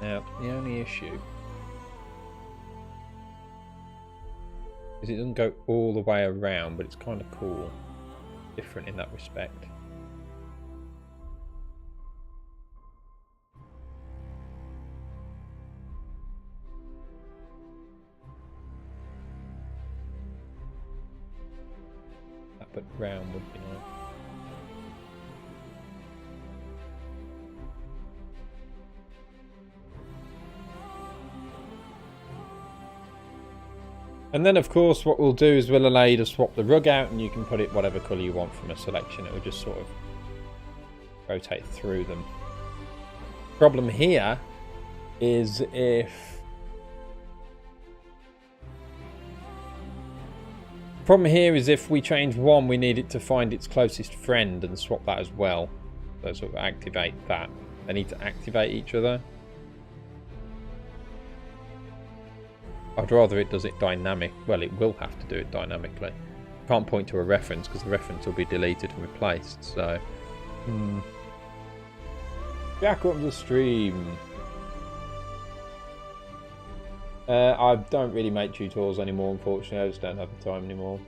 Now, the only issue Because it doesn't go all the way around, but it's kind of cool. Different in that respect. That bit round would be nice. And then, of course, what we'll do is we'll allow you to swap the rug out, and you can put it whatever colour you want from a selection. It will just sort of rotate through them. Problem here is if we change one, we need it to find its closest friend and swap that as well. So sort of activate that. They need to activate each other. I'd rather it does it dynamic. Well, it will have to do it dynamically. Can't point to a reference because the reference will be deleted and replaced. So, back on the stream. I don't really make tutorials anymore, unfortunately. I just don't have the time anymore.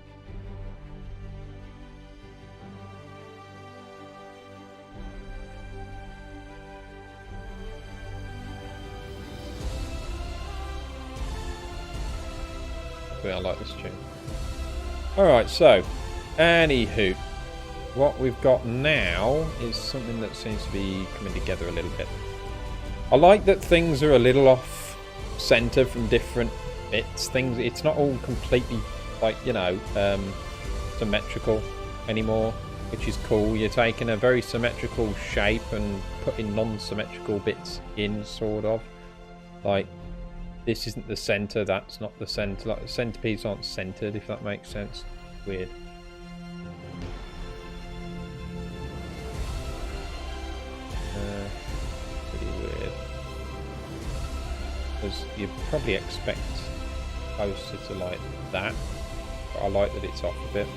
I like this tune. Alright, so, anywho, what we've got now is something that seems to be coming together a little bit. I like that things are a little off centre from different bits. It's not all completely, like, you know, symmetrical anymore, which is cool. You're taking a very symmetrical shape and putting non-symmetrical bits in, sort of. Like, this isn't the centre, that's not the centre. Like, the centipedes aren't centred, if that makes sense. Weird. Pretty weird. Because you'd probably expect closer to like that. But I like that it's off a bit.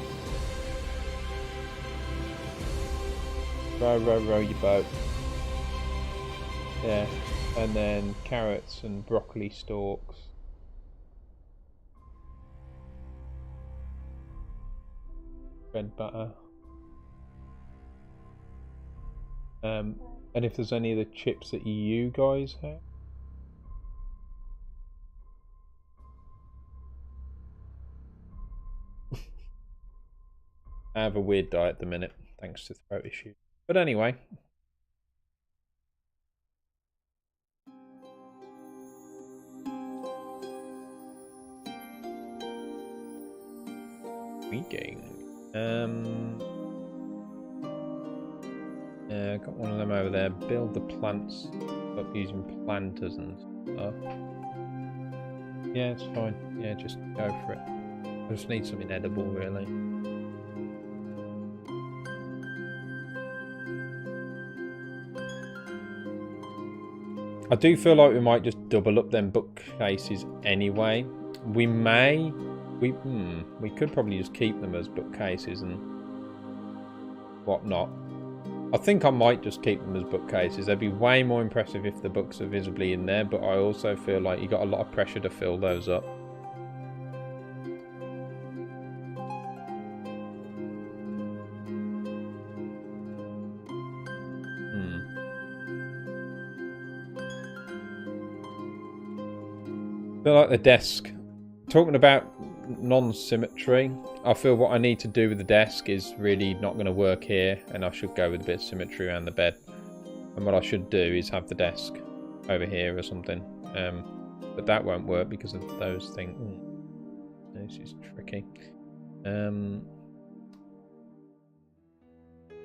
Row, row, row your boat. Yeah. And then carrots and broccoli stalks. Bread butter. And if there's any of the chips that you guys have. I have a weird diet at the minute, thanks to throat issues. But anyway. Speaking. Got one of them over there. Build the plants up using planters and stuff. Yeah, it's fine. Yeah, just go for it. I just need something edible, really. I do feel like we might just double up them bookcases anyway. We may. We could probably just keep them as bookcases and whatnot. I think I might just keep them as bookcases. They'd be way more impressive if the books are visibly in there, but I also feel like you got a lot of pressure to fill those up. I feel like the desk. Talking about non-symmetry, I feel what I need to do with the desk is really not going to work here, and I should go with a bit of symmetry around the bed. And what I should do is have the desk over here or something, but that won't work because of those things. This is tricky. Let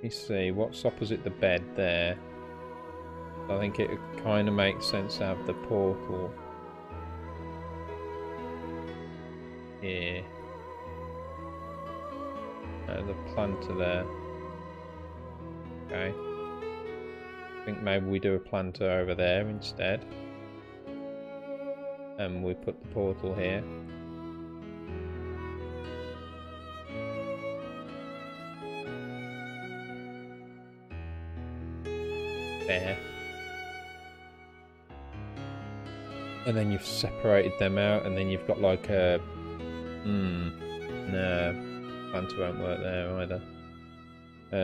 me see what's opposite the bed there. I think it kind of makes sense to have the portal here. The planter there. Okay. I think maybe we do a planter over there instead. And we put the portal here. There. And then you've separated them out, and then you've got like a No. Planter won't work there either.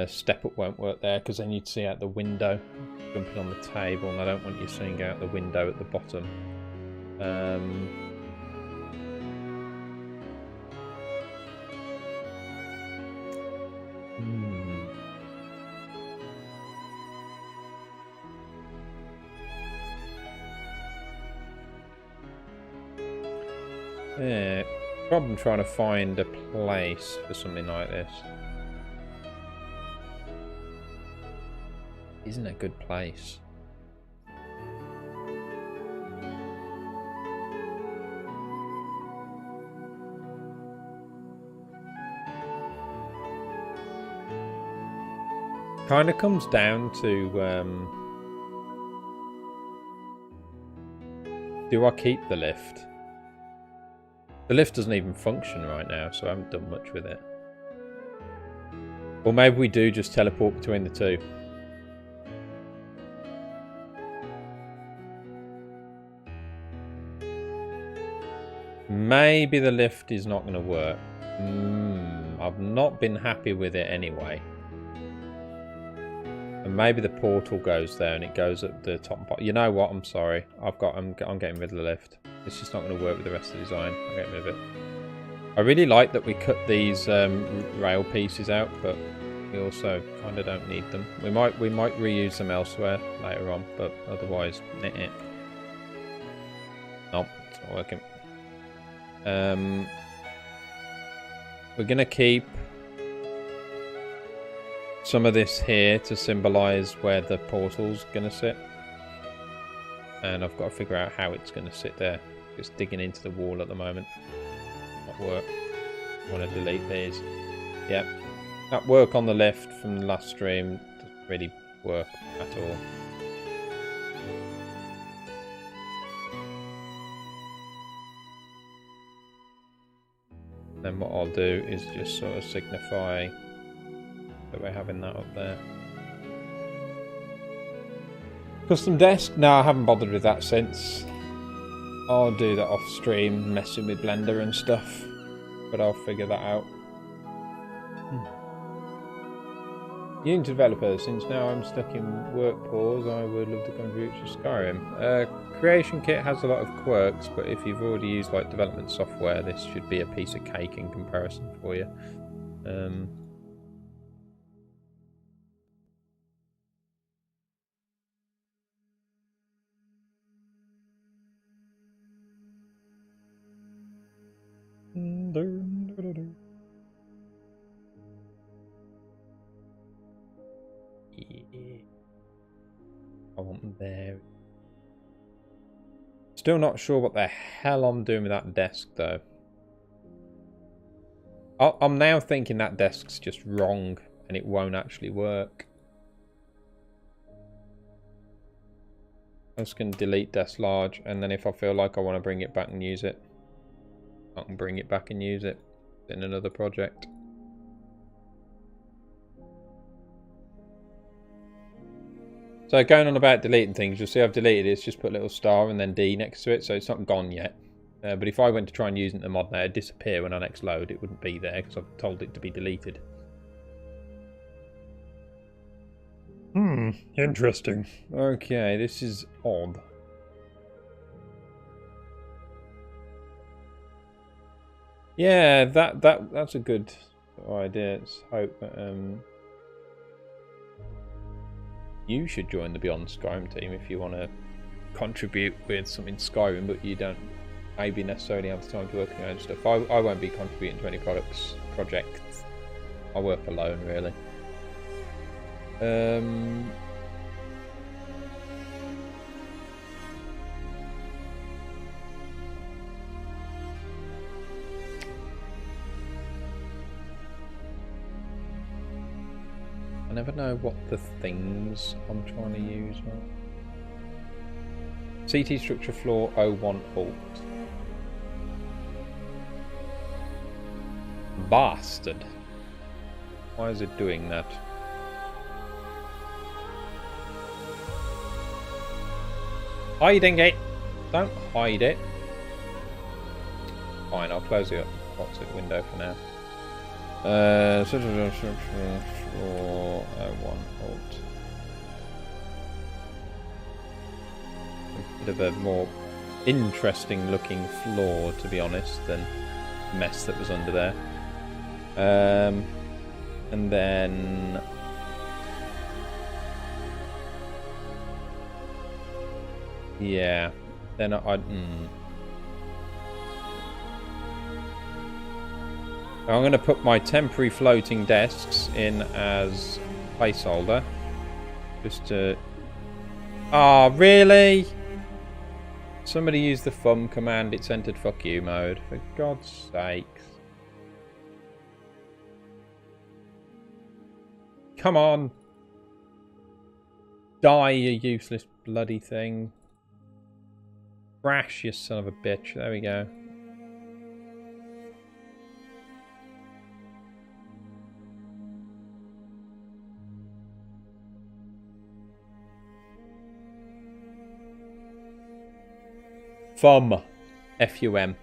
Step up won't work there because then you'd see out the window jumping on the table, and I don't want you seeing out the window at the bottom. Yeah, problem trying to find a place for something like this. Isn't a good place. Kind of comes down to do I keep the lift? The lift doesn't even function right now, so I haven't done much with it. Or maybe we do just teleport between the two. Maybe the lift is not going to work. I've not been happy with it anyway. And maybe the portal goes there and it goes at the top. You know what? I'm sorry. I'm getting rid of the lift. It's just not going to work with the rest of the design. I'm getting rid of it. I really like that we cut these rail pieces out, but we also kind of don't need them. We might reuse them elsewhere later on, but otherwise, nope, it's not working. We're going to keep some of this here to symbolise where the portal's going to sit. And I've got to figure out how it's going to sit there. It's digging into the wall at the moment. Not work. I want to delete these. Yep. That work on the left from the last stream doesn't really work at all. Then what I'll do is just sort of signify that we're having that up there. Custom desk? No, I haven't bothered with that since. I'll do that off stream, messing with Blender and stuff. But I'll figure that out. Unity developers, since now I'm stuck in work pause, I would love to contribute to Skyrim. Creation Kit has a lot of quirks, but if you've already used like development software, this should be a piece of cake in comparison for you. Yeah. I want them there. Still not sure what the hell I'm doing with that desk though. I'm now thinking that desk's just wrong and it won't actually work. I'm just going to delete desk large, and then if I feel like I want to bring it back and use it, I can bring it back and use it in another project. So going on about deleting things, you'll see I've deleted it. It's just put a little star and then D next to it, so it's not gone yet. But if I went to try and use it in the mod now, it'd disappear when I next load. It wouldn't be there because I've told it to be deleted. Interesting. Okay, this is odd. Yeah, that's a good idea. Let's hope that you should join the Beyond Skyrim team if you want to contribute with something Skyrim, but you don't maybe necessarily have the time to work on your own stuff. I won't be contributing to any projects. I work alone, really. I never know what the things I'm trying to use are. CT structure floor 01 alt. Bastard. Why is it doing that? Hiding it! Don't hide it. Fine, I'll close it up. What's it window for now? Floor 1 alt. A bit of a more interesting looking floor, to be honest, than the mess that was under there. And then yeah, then I'm going to put my temporary floating desks in as placeholder. Just to... Oh, really? Somebody used the thumb command, it's entered fuck you mode. For God's sakes. Come on. Die, you useless bloody thing. Crash, you son of a bitch. There we go. Fum. F-U-M.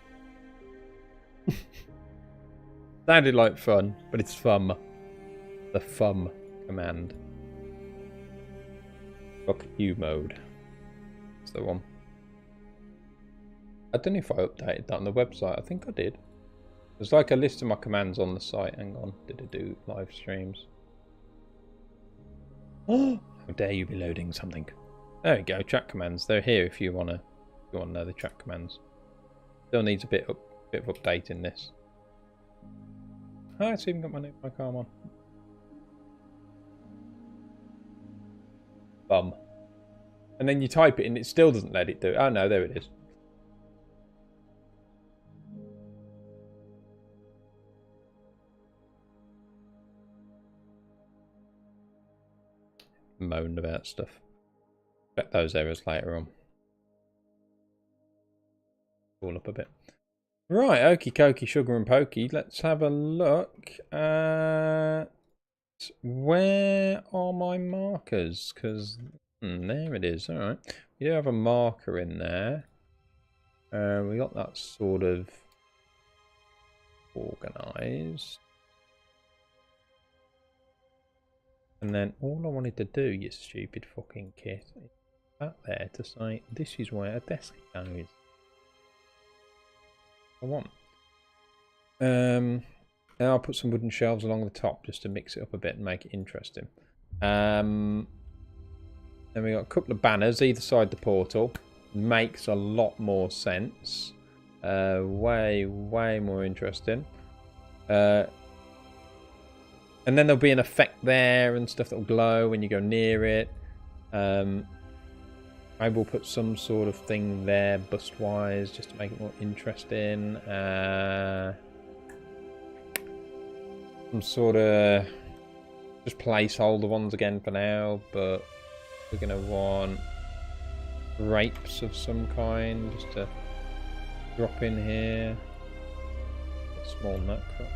Sounded like fun, but it's fum. The fum command. Fuck you mode. That's the one. I don't know if I updated that on the website. I think I did. There's like a list of my commands on the site. Hang on. Did I do live streams? Oh, how dare you be loading something. There we go. Chat commands. They're here if you want to know the chat commands. Still needs a bit of updating this. Oh, it's even got my calm on. Bum. And then you type it and it still doesn't let it do it. Oh no, there it is. Moan about stuff. Expect those errors later on. All up a bit. Right, okie dokie, sugar and pokey. Let's have a look at where are my markers? Because there it is. All right, we do have a marker in there. We got that sort of organised. And then all I wanted to do, you stupid fucking kit, is that there to say this is where a desk goes. I want. And I'll put some wooden shelves along the top just to mix it up a bit and make it interesting. Then we got a couple of banners either side the portal. Makes a lot more sense. Way more interesting. And then there'll be an effect there and stuff that will glow when you go near it. I will put some sort of thing there, bust-wise, just to make it more interesting. Some sort of just placeholder ones again for now, but we're going to want grapes of some kind just to drop in here. A small nut crop.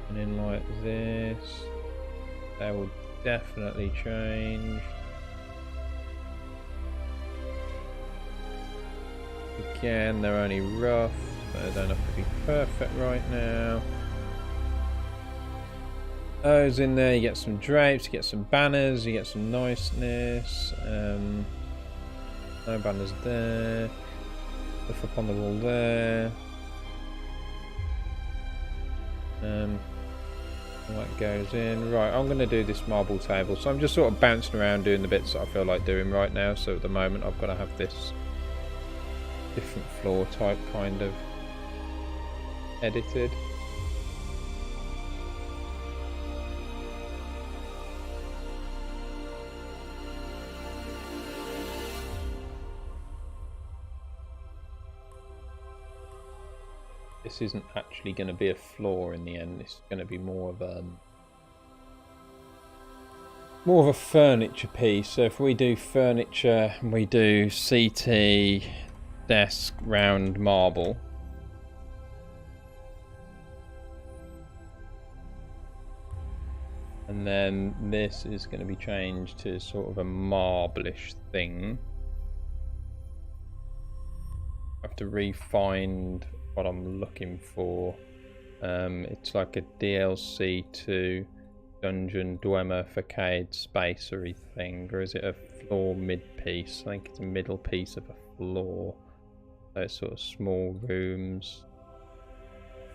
And in like this. That will definitely change. Again, they're only rough, so they don't have to be perfect right now. Those in there, you get some drapes, you get some banners, you get some niceness. No banners there. Stuff up on the wall there. That goes in. Right, I'm going to do this marble table. So I'm just sort of bouncing around doing the bits that I feel like doing right now. So at the moment I've got to have this different floor type kind of edited. This isn't actually going to be a floor in the end. This is going to be more of a furniture piece. So if we do furniture, we do CT, desk, round, marble. And then this is going to be changed to sort of a marblish thing. have to re-find what I'm looking for. It's like a DLC to Dungeon Dwemer Facade Spacery thing, or is it a floor mid-piece? I think it's a middle piece of a floor. So it's sort of small rooms.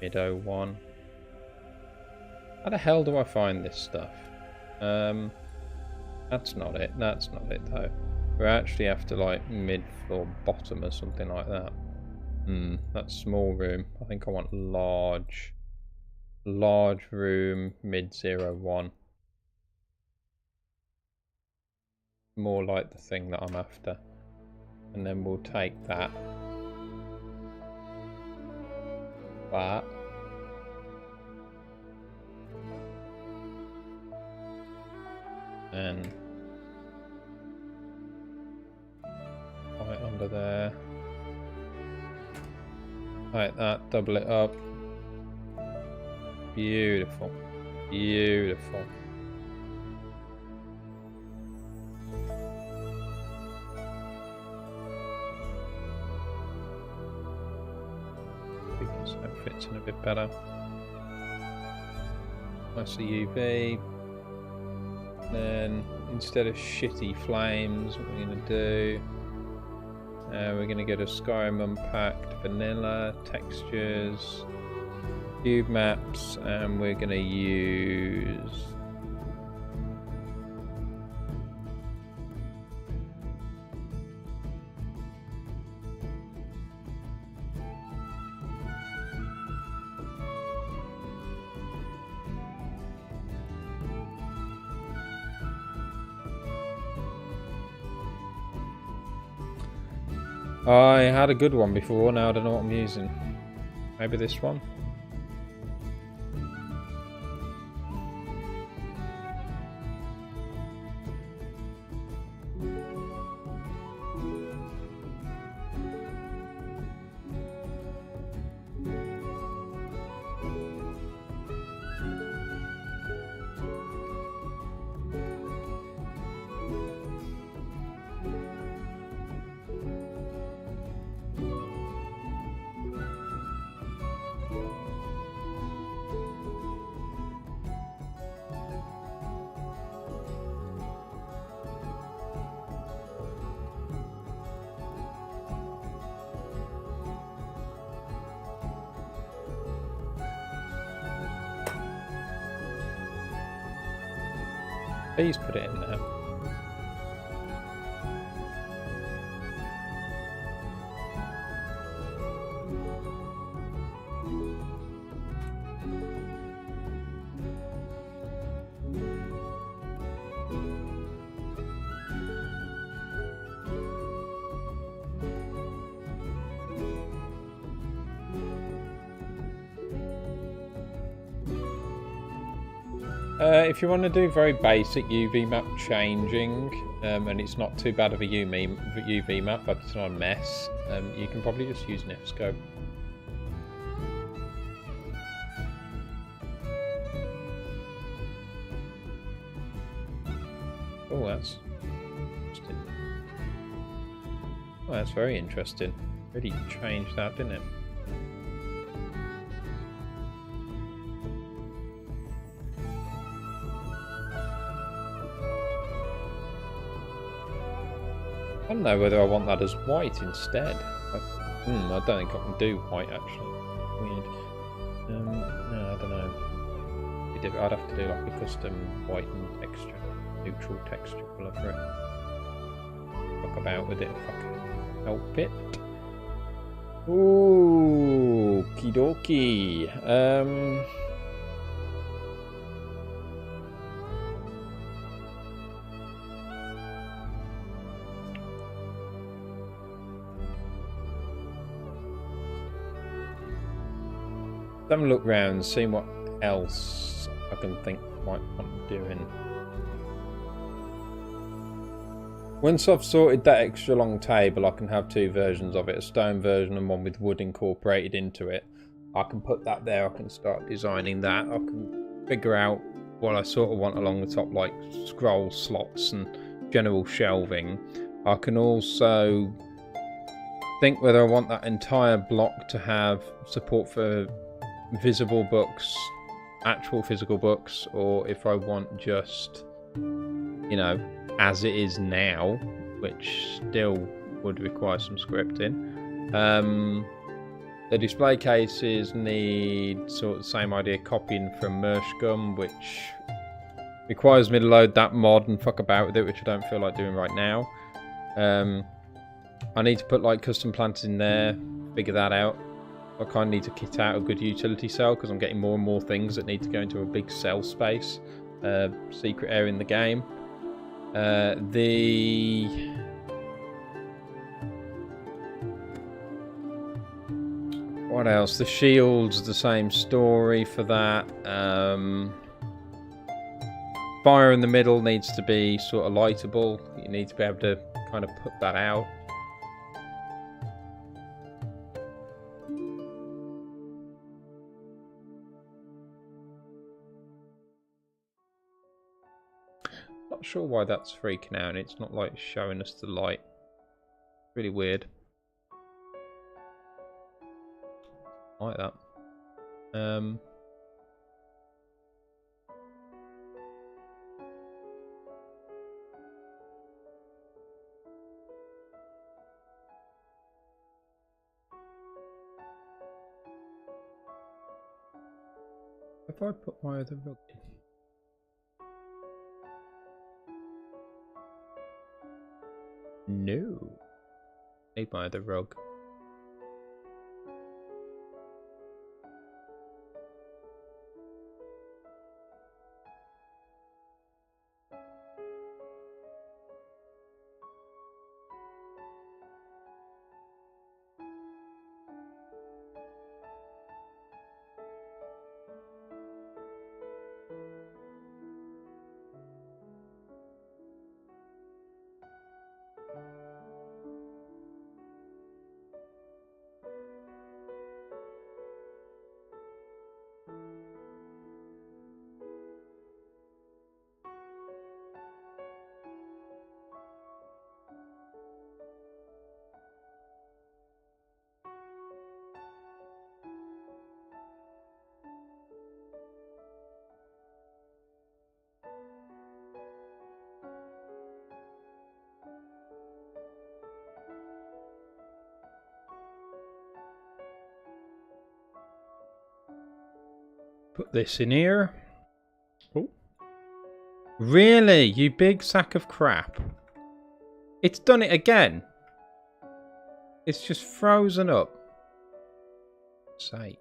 Mid-01. How the hell do I find this stuff? That's not it. That's not it though. We actually have to like mid-floor bottom or something like that. That's small room. I think I want large room mid-01. More like the thing that I'm after. And then we'll take that. And right under there. Like that, double it up. Beautiful. Beautiful. So it fits in a bit better. That's the UV. Then instead of shitty flames, what we're going to do, we're going to go to Skyrim Unpacked, Vanilla, Textures, Cube Maps, and we're going to use I had a good one before, now I don't know what I'm using. Maybe this one? Please put it in there. If you want to do very basic UV map changing, and it's not too bad of a UV map, but it's not a mess, you can probably just use an F-scope. Oh, that's interesting. Oh, that's very interesting. Really changed that, didn't it? I don't know whether I want that as white instead. I don't think I can do white actually. Weird. No, I don't know. I'd have to do like a custom white and texture, neutral texture colour for it. Fuck about with it if I can help it. Ooh, okie dokie. Have a look round, see what else I can think might want doing. Once I've sorted that extra long table, I can have two versions of it, a stone version and one with wood incorporated into it. I can put that there, I can start designing that. I can figure out what I sort of want along the top, like scroll slots and general shelving. I can also think whether I want that entire block to have support for visible books, actual physical books, or if I want just, you know, as it is now, which still would require some scripting. The display cases need sort of the same idea, copying from Mershgum, which requires me to load that mod and fuck about with it, which I don't feel like doing right now. I need to put like custom planters in there, figure that out. I kind of need to kit out a good utility cell because I'm getting more and more things that need to go into a big cell space, secret area in the game. What else? The shield's the same story for that. Fire in the middle needs to be sort of lightable. You need to be able to kind of put that out. Not sure why that's freaking out. It's not like showing us the light. Really weird. Like that. If I put my other rug in? No. Need my other rug. Put this in here. Oh. Really? You big sack of crap. It's done it again. It's just frozen up. Say.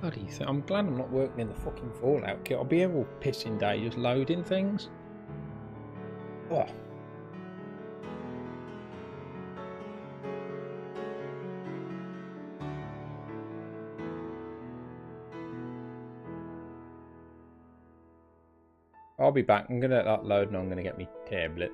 Bloody thing. I'm glad I'm not working in the fucking Fallout kit. I'll be here all pissing day just loading things. Oh. I'll be back. I'm going to let that load and I'm going to get me tablet.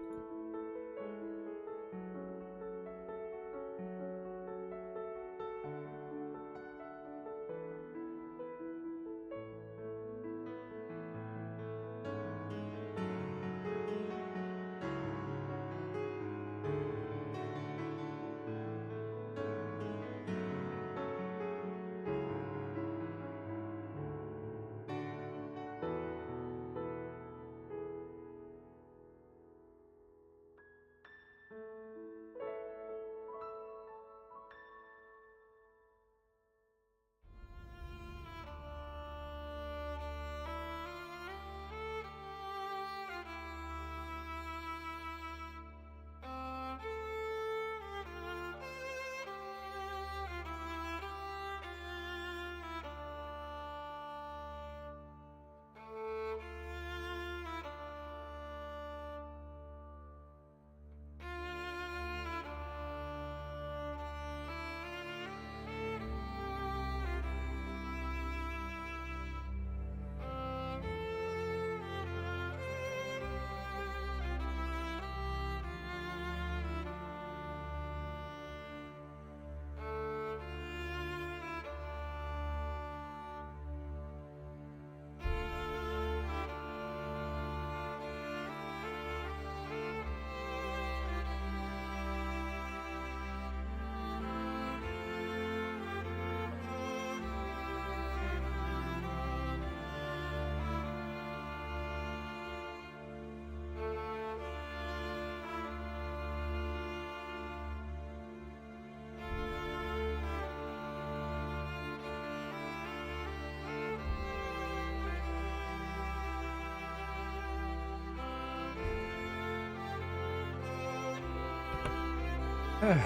Okay.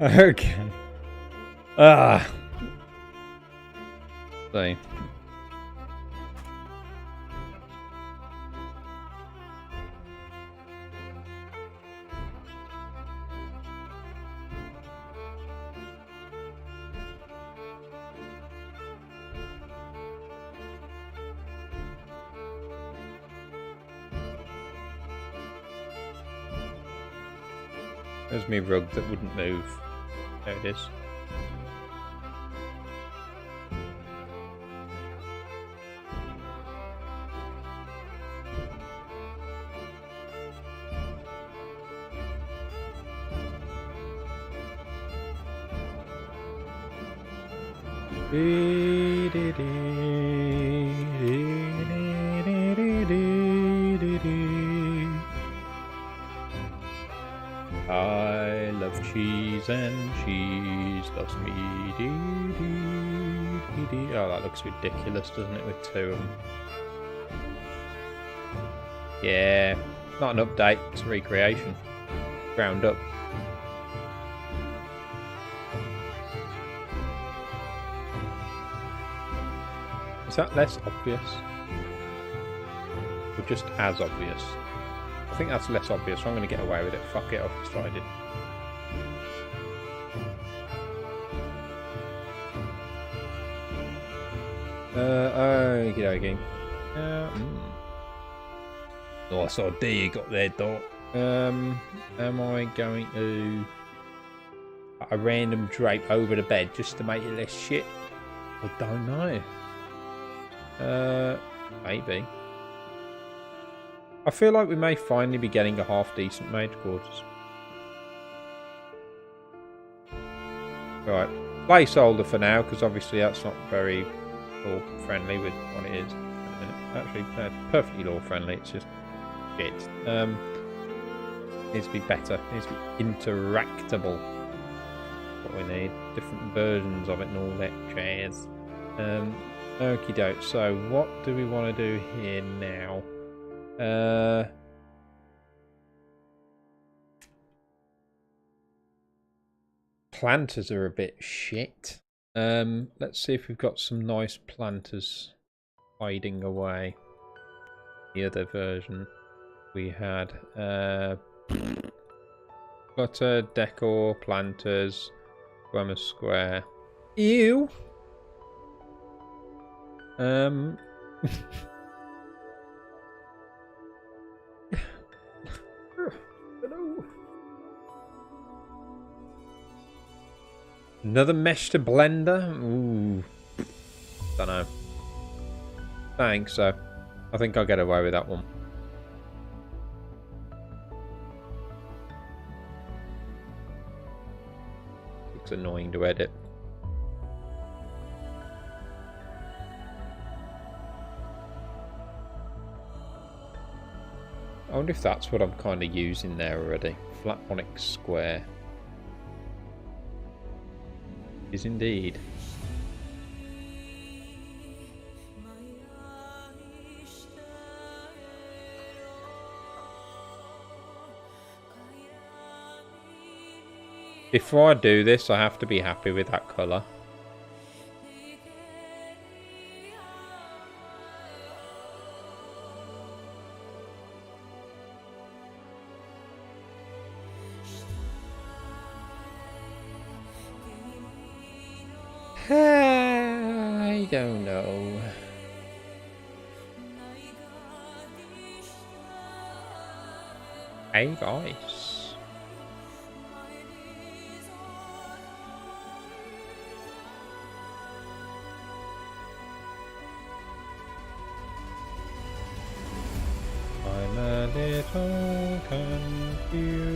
Okay. See. There's me rug that wouldn't move. There it is. I love cheese and cheese loves me. Oh, that looks ridiculous, doesn't it, with two of them? Yeah, not an update, it's a recreation. Ground up. Is that less obvious? Or just as obvious? I think that's less obvious, so I'm going to get away with it. Fuck it, I've tried it. Okey-dokey. Nice idea you got there, Doc. Am I going to put a random drape over the bed just to make it less shit? I don't know. Maybe. I feel like we may finally be getting a half-decent mage quarters. Right, placeholder for now, because obviously that's not very law-friendly with what it is. Actually, perfectly law-friendly, it's just shit. Needs to be better, needs to be interactable. What we need, different versions of it and all that jazz. Okie doke, so what do we want to do here now? Planters are a bit shit. Let's see if we've got some nice planters hiding away. The other version we had clutter, decor, planters, Grammar Square. Ew. Another mesh to blender? Ooh. Don't know. I think so. I think I'll get away with that one. Looks annoying to edit. I wonder if that's what I'm kind of using there already. Flatonic square. Is indeed. Before I do this, I have to be happy with that colour. I don't know. Hey guys. I'm a little confused.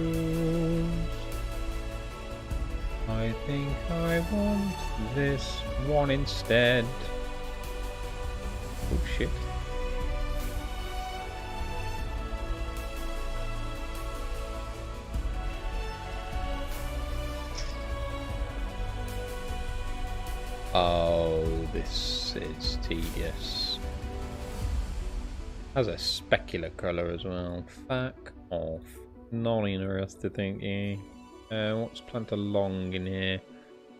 I think I want this one instead. Oh shit. Oh, this is tedious. Has a specular colour as well. Fuck off. Not interested, thank you. What's planted along in here?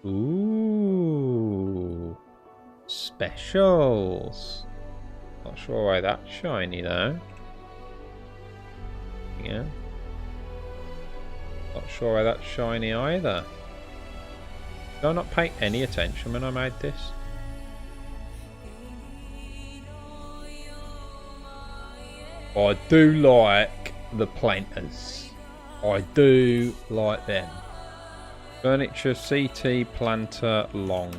Ooh. Specials. Not sure why that's shiny though. Yeah. Not sure why that's shiny either. Did I not pay any attention when I made this? I do like the planters. I do like them. Furniture CT planter long.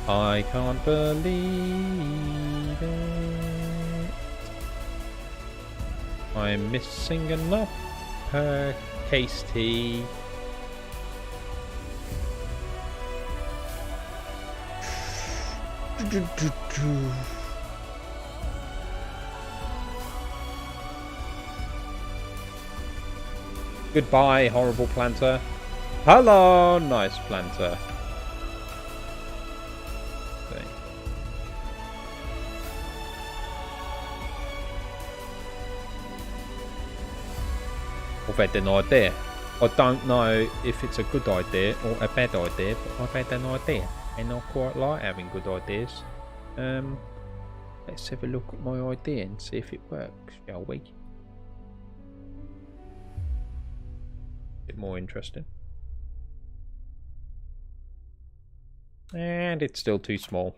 I can't believe it. I'm missing enough per case tea. Goodbye, horrible planter. Hello, nice planter. I've had an idea. I don't know if it's a good idea or a bad idea, but I've had an idea, and I quite like having good ideas. Let's have a look at my idea and see if it works, shall we? Bit more interesting. And it's still too small.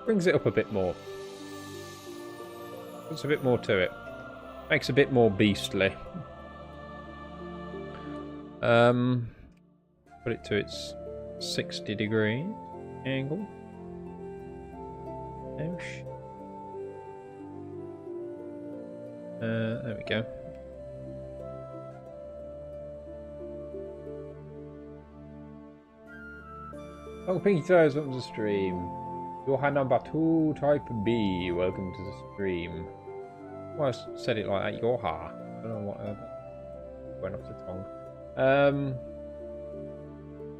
Brings it up a bit more. Puts a bit more to it. Makes a bit more beastly. Put it to its 60-degree angle. There we go. Oh, Pinky Toes, welcome to the stream. Your number 2, type B, welcome to the stream. Well, I said it like that, Yoha. I don't know what went off the tongue.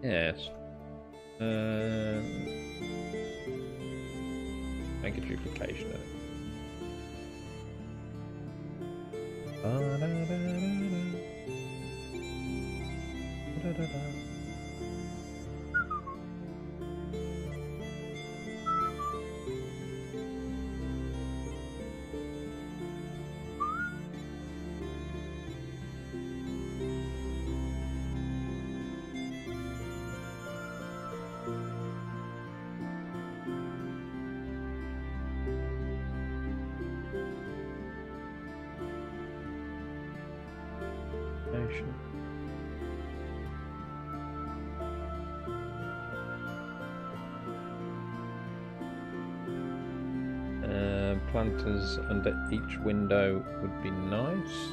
Yes. Make a duplication of it. Planters under each window would be nice.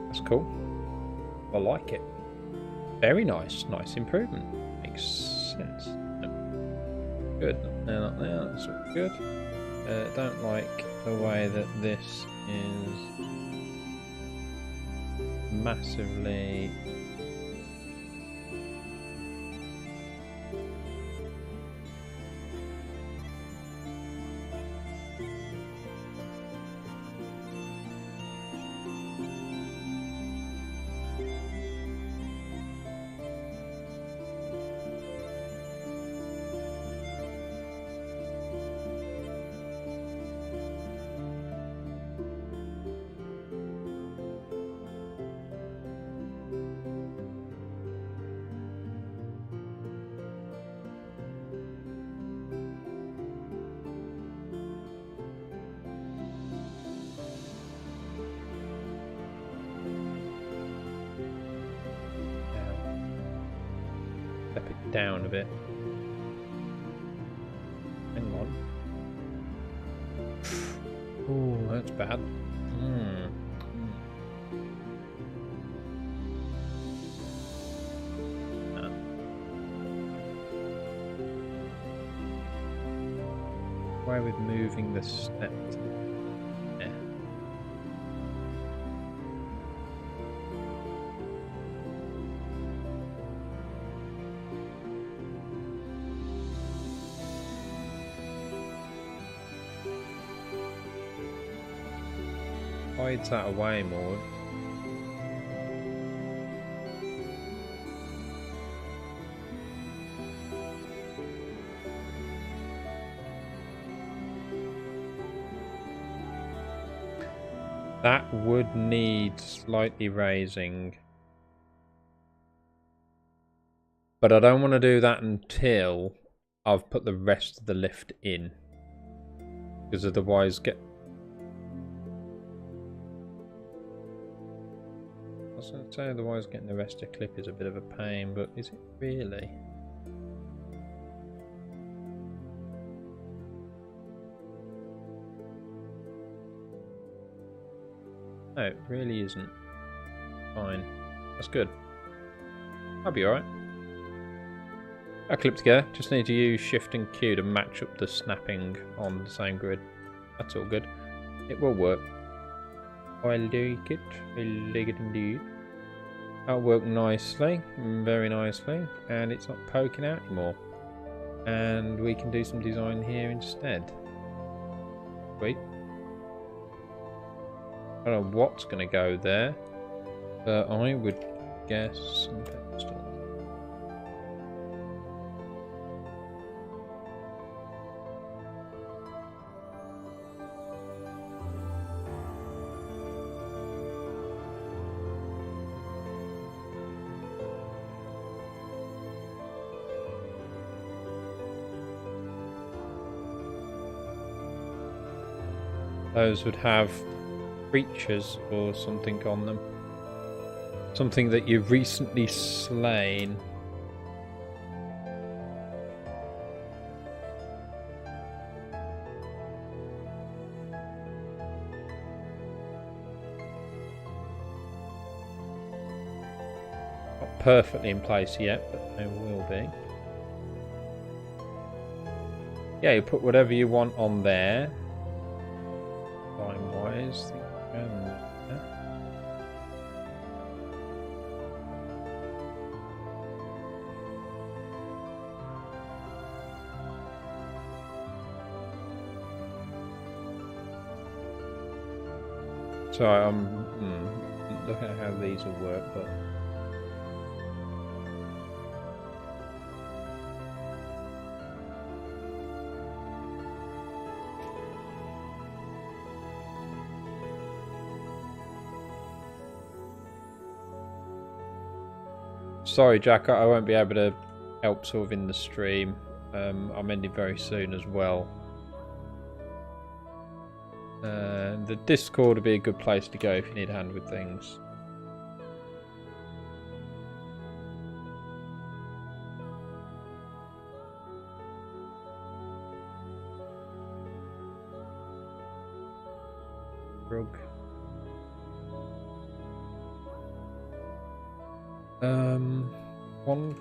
That's cool. I like it. Very nice. Nice improvement. Makes sense. Good. Not there. That's all good. Don't like the way that this is massively... step it down a bit. Hang on. Oh, that's bad. Why with moving the step to there? Hides that away more. That would need slightly raising. But I don't want to do that until I've put the rest of the lift in. Because otherwise I was going to say otherwise getting the rest of the clip is a bit of a pain, but is it really? No, it really isn't. Fine. That's good. I'll be alright. I'll clip together. Just need to use Shift and Q to match up the snapping on the same grid. That's all good. It will work. I like it. I like it indeed. That'll work nicely. Very nicely. And it's not poking out anymore. And we can do some design here instead. Sweet. I don't know what's going to go there, but I would guess some pedestal. Those would have creatures or something on them. Something that you've recently slain. Not perfectly in place yet, but they will be. Yeah, you put whatever you want on there. Time-wise, sorry, I'm looking at how these will work, but sorry, Jack, I won't be able to help sort of in the stream. I'm ending very soon as well. The Discord would be a good place to go if you need a hand with things. Rug. One.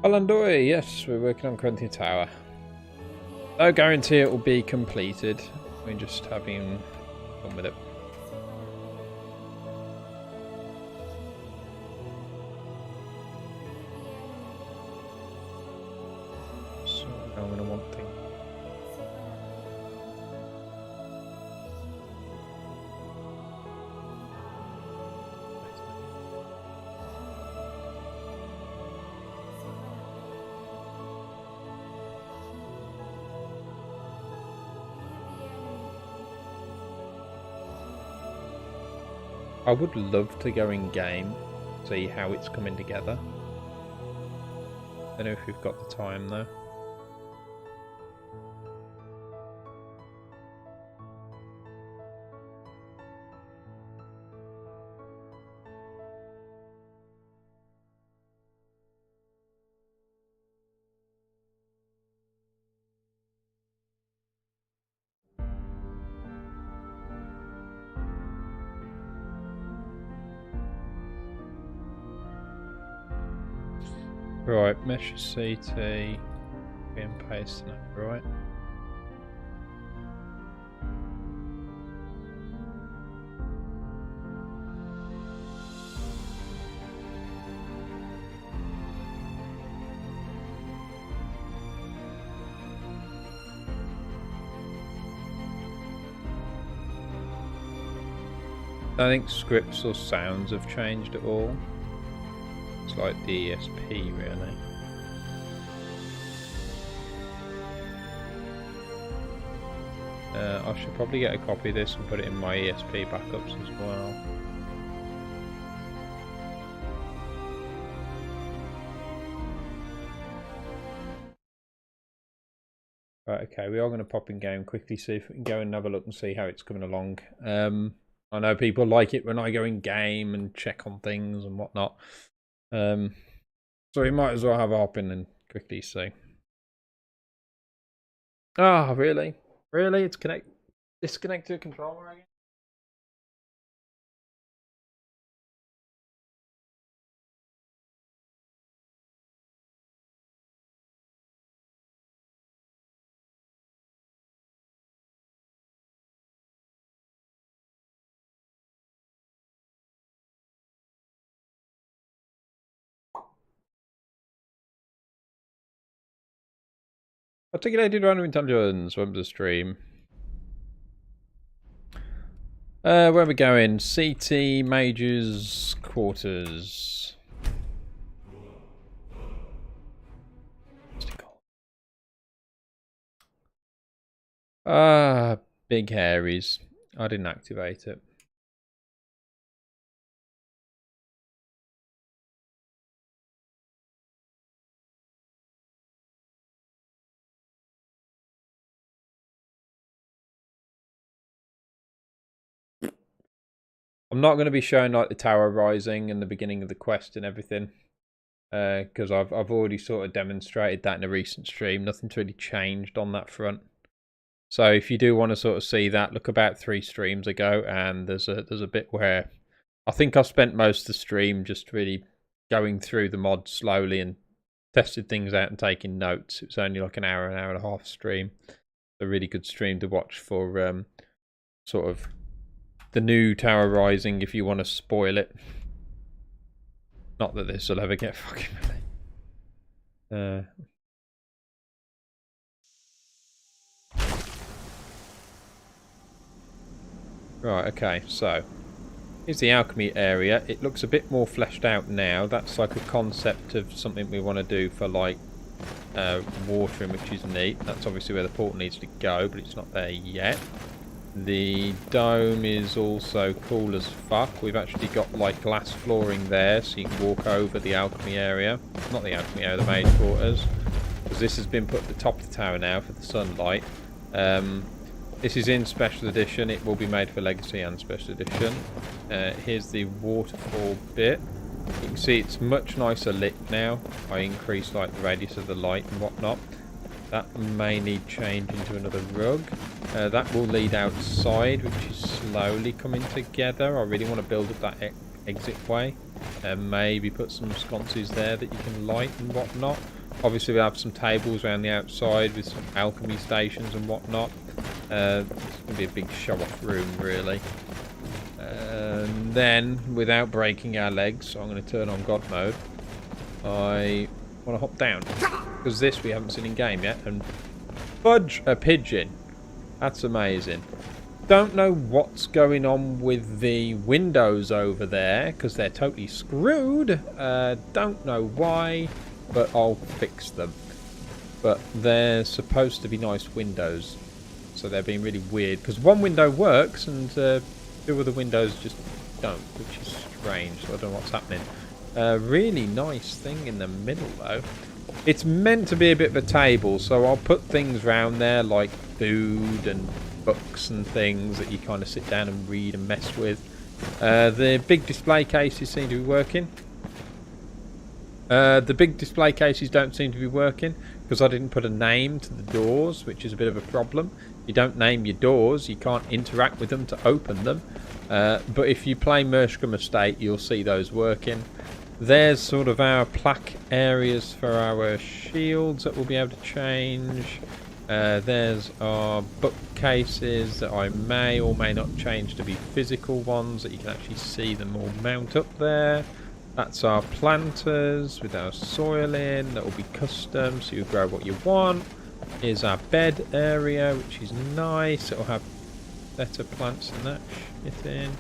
Alandoy, yes, we're working on Corinthian Tower. No guarantee it will be completed. We're just having fun with it. So I'm going to want things. I would love to go in game, see how it's coming together. I don't know if we've got the time though. Right, mesh CT, and paste that, right? I think scripts or sounds have changed at all. It's like the ESP really. I should probably get a copy of this and put it in my ESP backups as well. Right, okay, we are going to pop in game quickly, see if we can go and have a look and see how it's coming along. I know people like it when I go in game and check on things and whatnot. So we might as well have a hop in and quickly see. Ah, really? Really? It's disconnected to a controller again? Articulated random intelligence, web the stream. Where are we going? CT Major's quarters. Big hairies. I didn't activate it. I'm not going to be showing like the tower rising and the beginning of the quest and everything, because I've already sort of demonstrated that in a recent stream. Nothing's really changed on that front. So if you do want to sort of see that, look about 3 streams ago, and there's a bit where I think I've spent most of the stream just really going through the mod slowly and tested things out and taking notes. It was only like an hour and a half stream. A really good stream to watch for sort of the new tower rising if you want to spoil it. Not that this will ever get fucking Right, okay, so here's the alchemy area. It looks a bit more fleshed out now. That's like a concept of something we want to do for like watering, which is neat. That's obviously where the portal needs to go, but it's not there yet. The dome is also cool as fuck. We've actually got like glass flooring there, so you can walk over the alchemy area. Not the alchemy area, the mage quarters. Because this has been put at the top of the tower now for the sunlight. This is in special edition. It will be made for legacy and special edition. Here's the waterfall bit. You can see it's much nicer lit now. I increased like the radius of the light and whatnot. That may need change into another rug. That will lead outside, which is slowly coming together. I really want to build up that exit way. Maybe put some sconces there that you can light and whatnot. Obviously we'll have some tables around the outside with some alchemy stations and whatnot. It's going to be a big show-off room really. And then, without breaking our legs, so I'm going to turn on God mode. I want to hop down. Because this we haven't seen in game yet. And fudge, a pigeon. That's amazing. Don't know what's going on with the windows over there, because they're totally screwed. Don't know why, but I'll fix them. But they're supposed to be nice windows, so they're being really weird. Because one window works and 2 other windows just don't, which is strange. So I don't know what's happening. Really nice thing in the middle though. It's meant to be a bit of a table, so I'll put things around there like food and books and things that you kind of sit down and read and mess with. The big display cases seem to be working. The big display cases don't seem to be working because I didn't put a name to the doors, which is a bit of a problem. You don't name your doors, you can't interact with them to open them. But if you play Mershcombe Estate, you'll see those working. there's sort of our plaque areas for our shields that we'll be able to change. There's our bookcases that I may or may not change to be physical ones that you can actually see them all mount up there. That's our planters with our soil in. That will be custom, so you grow what you want. Here's our bed area, which is nice. It'll have better plants than that shit in.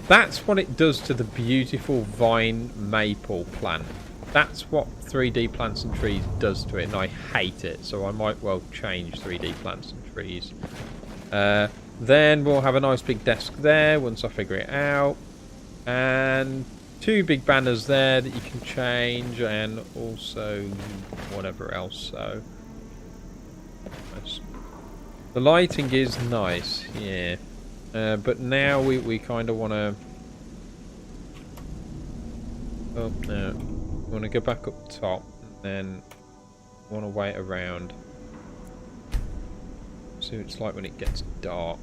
That's what it does to the beautiful vine maple plant. That's what 3D plants and trees does to it, and I hate it, so I might well change 3D plants and trees. Then we'll have a nice big desk there once I figure it out. And 2 big banners there that you can change, and also whatever else. So the lighting is nice, yeah. But now we kind of want to... Oh, no. We want to go back up top, and then want to wait around. See what it's like when it gets dark.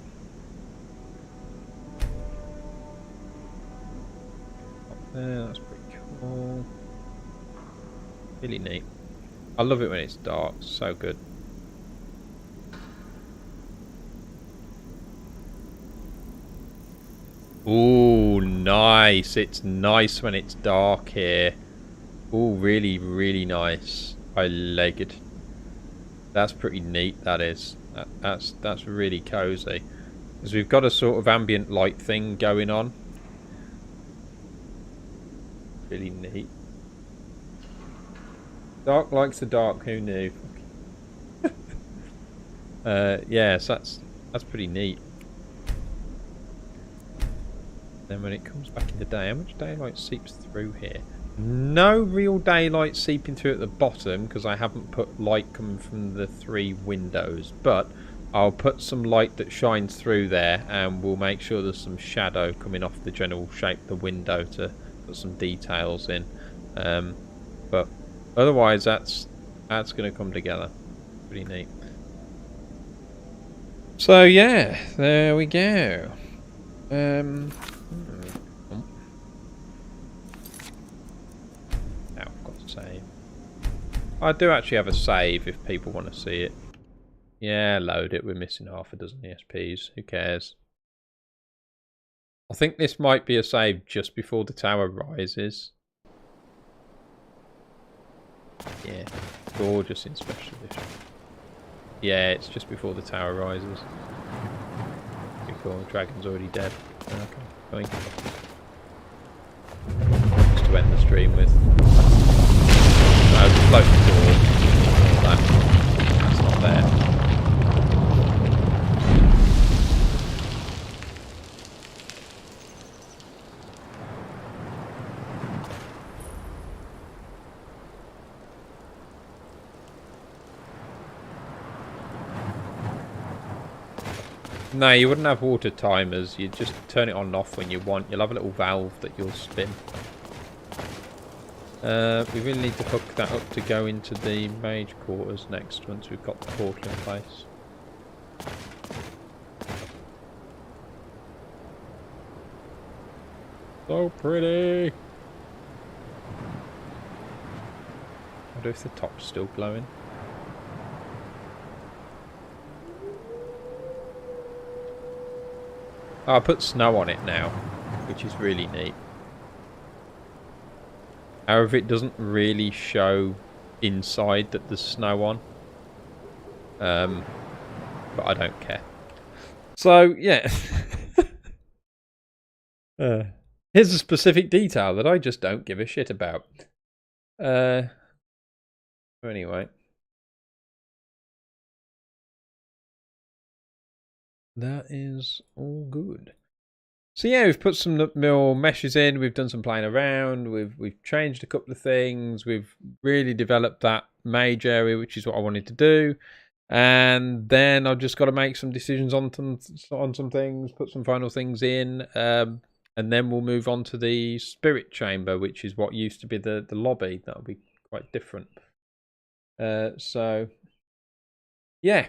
Up there, that's pretty cool. Really neat. I love it when it's dark, so good. Ooh, nice. It's nice when it's dark here. Ooh, really, really nice. I like it. That's pretty neat, that is. That's really cozy. Because we've got a sort of ambient light thing going on. Really neat. Dark likes the dark, who knew? Yes, that's pretty neat. Then when it comes back in the day, how much daylight seeps through here? No real daylight seeping through at the bottom because I haven't put light coming from the 3 windows, but I'll put some light that shines through there, and we'll make sure there's some shadow coming off the general shape of the window to put some details in. But otherwise that's going to come together. Pretty neat. So yeah, there we go. Now I've got to save. I do actually have a save if people want to see it. Yeah, load it. We're missing half a dozen ESPs. Who cares? I think this might be a save just before the tower rises. Yeah, gorgeous in special edition. Yeah, it's just before the tower rises. Pretty cool. The dragon's already dead. Okay, going. Just to end the stream with. Close the door. All that. That's not there. No, you wouldn't have water timers. You'd just turn it on and off when you want. You'll have a little valve that you'll spin. We really need to hook that up to go into the mage quarters next, once we've got the portal in place. So pretty! I wonder if the top's still glowing. Oh, I put snow on it now, which is really neat. However, it doesn't really show inside that there's snow on. But I don't care. So, yeah. Here's a specific detail that I just don't give a shit about. Anyway. That is all good. So yeah, we've put some more meshes in. We've done some playing around. We've changed a couple of things. We've really developed that mage area, which is what I wanted to do. And then I've just got to make some decisions on some things, put some final things in, and then we'll move on to the spirit chamber, which is what used to be the lobby. That'll be quite different. So yeah.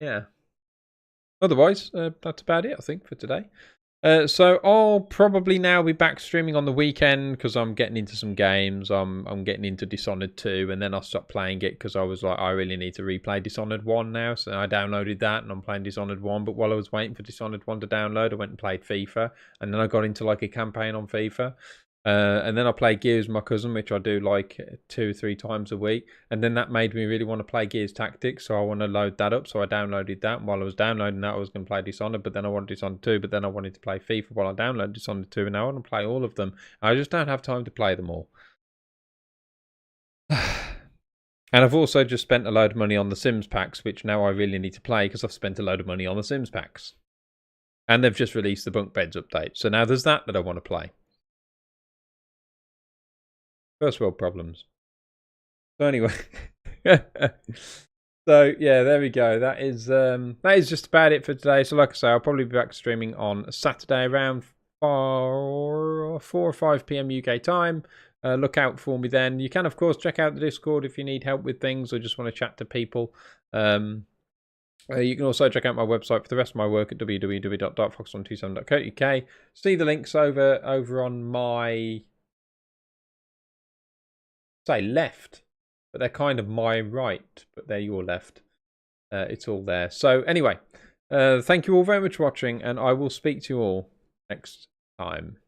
Yeah. Otherwise, that's about it, I think, for today. So I'll probably now be back streaming on the weekend because I'm getting into some games. I'm getting into Dishonored 2, and then I'll stop playing it because I was like, I really need to replay Dishonored 1 now. So I downloaded that and I'm playing Dishonored 1. But while I was waiting for Dishonored 1 to download, I went and played FIFA, and then I got into like a campaign on FIFA. And then I play Gears with my cousin, which I do like 2 or 3 times a week. And then that made me really want to play Gears Tactics, so I want to load that up. So I downloaded that. And while I was downloading that, I was going to play Dishonored, but then I wanted Dishonored 2, but then I wanted to play FIFA while I downloaded Dishonored 2, and now I want to play all of them. I just don't have time to play them all. And I've also just spent a load of money on the Sims packs, which now I really need to play because I've spent a load of money on the Sims packs. And they've just released the Bunk Beds update. So now there's that I want to play. First world problems. So anyway, so yeah, there we go. That is just about it for today. So like I say, I'll probably be back streaming on Saturday around 4 or 5 p.m. UK time. Look out for me then. You can of course check out the Discord if you need help with things or just want to chat to people. You can also check out my website for the rest of my work at www.darkfox127.co.uk. See the links over on my left, but they're kind of my right, but they're your left. It's all there. So anyway, thank you all very much for watching, and I will speak to you all next time.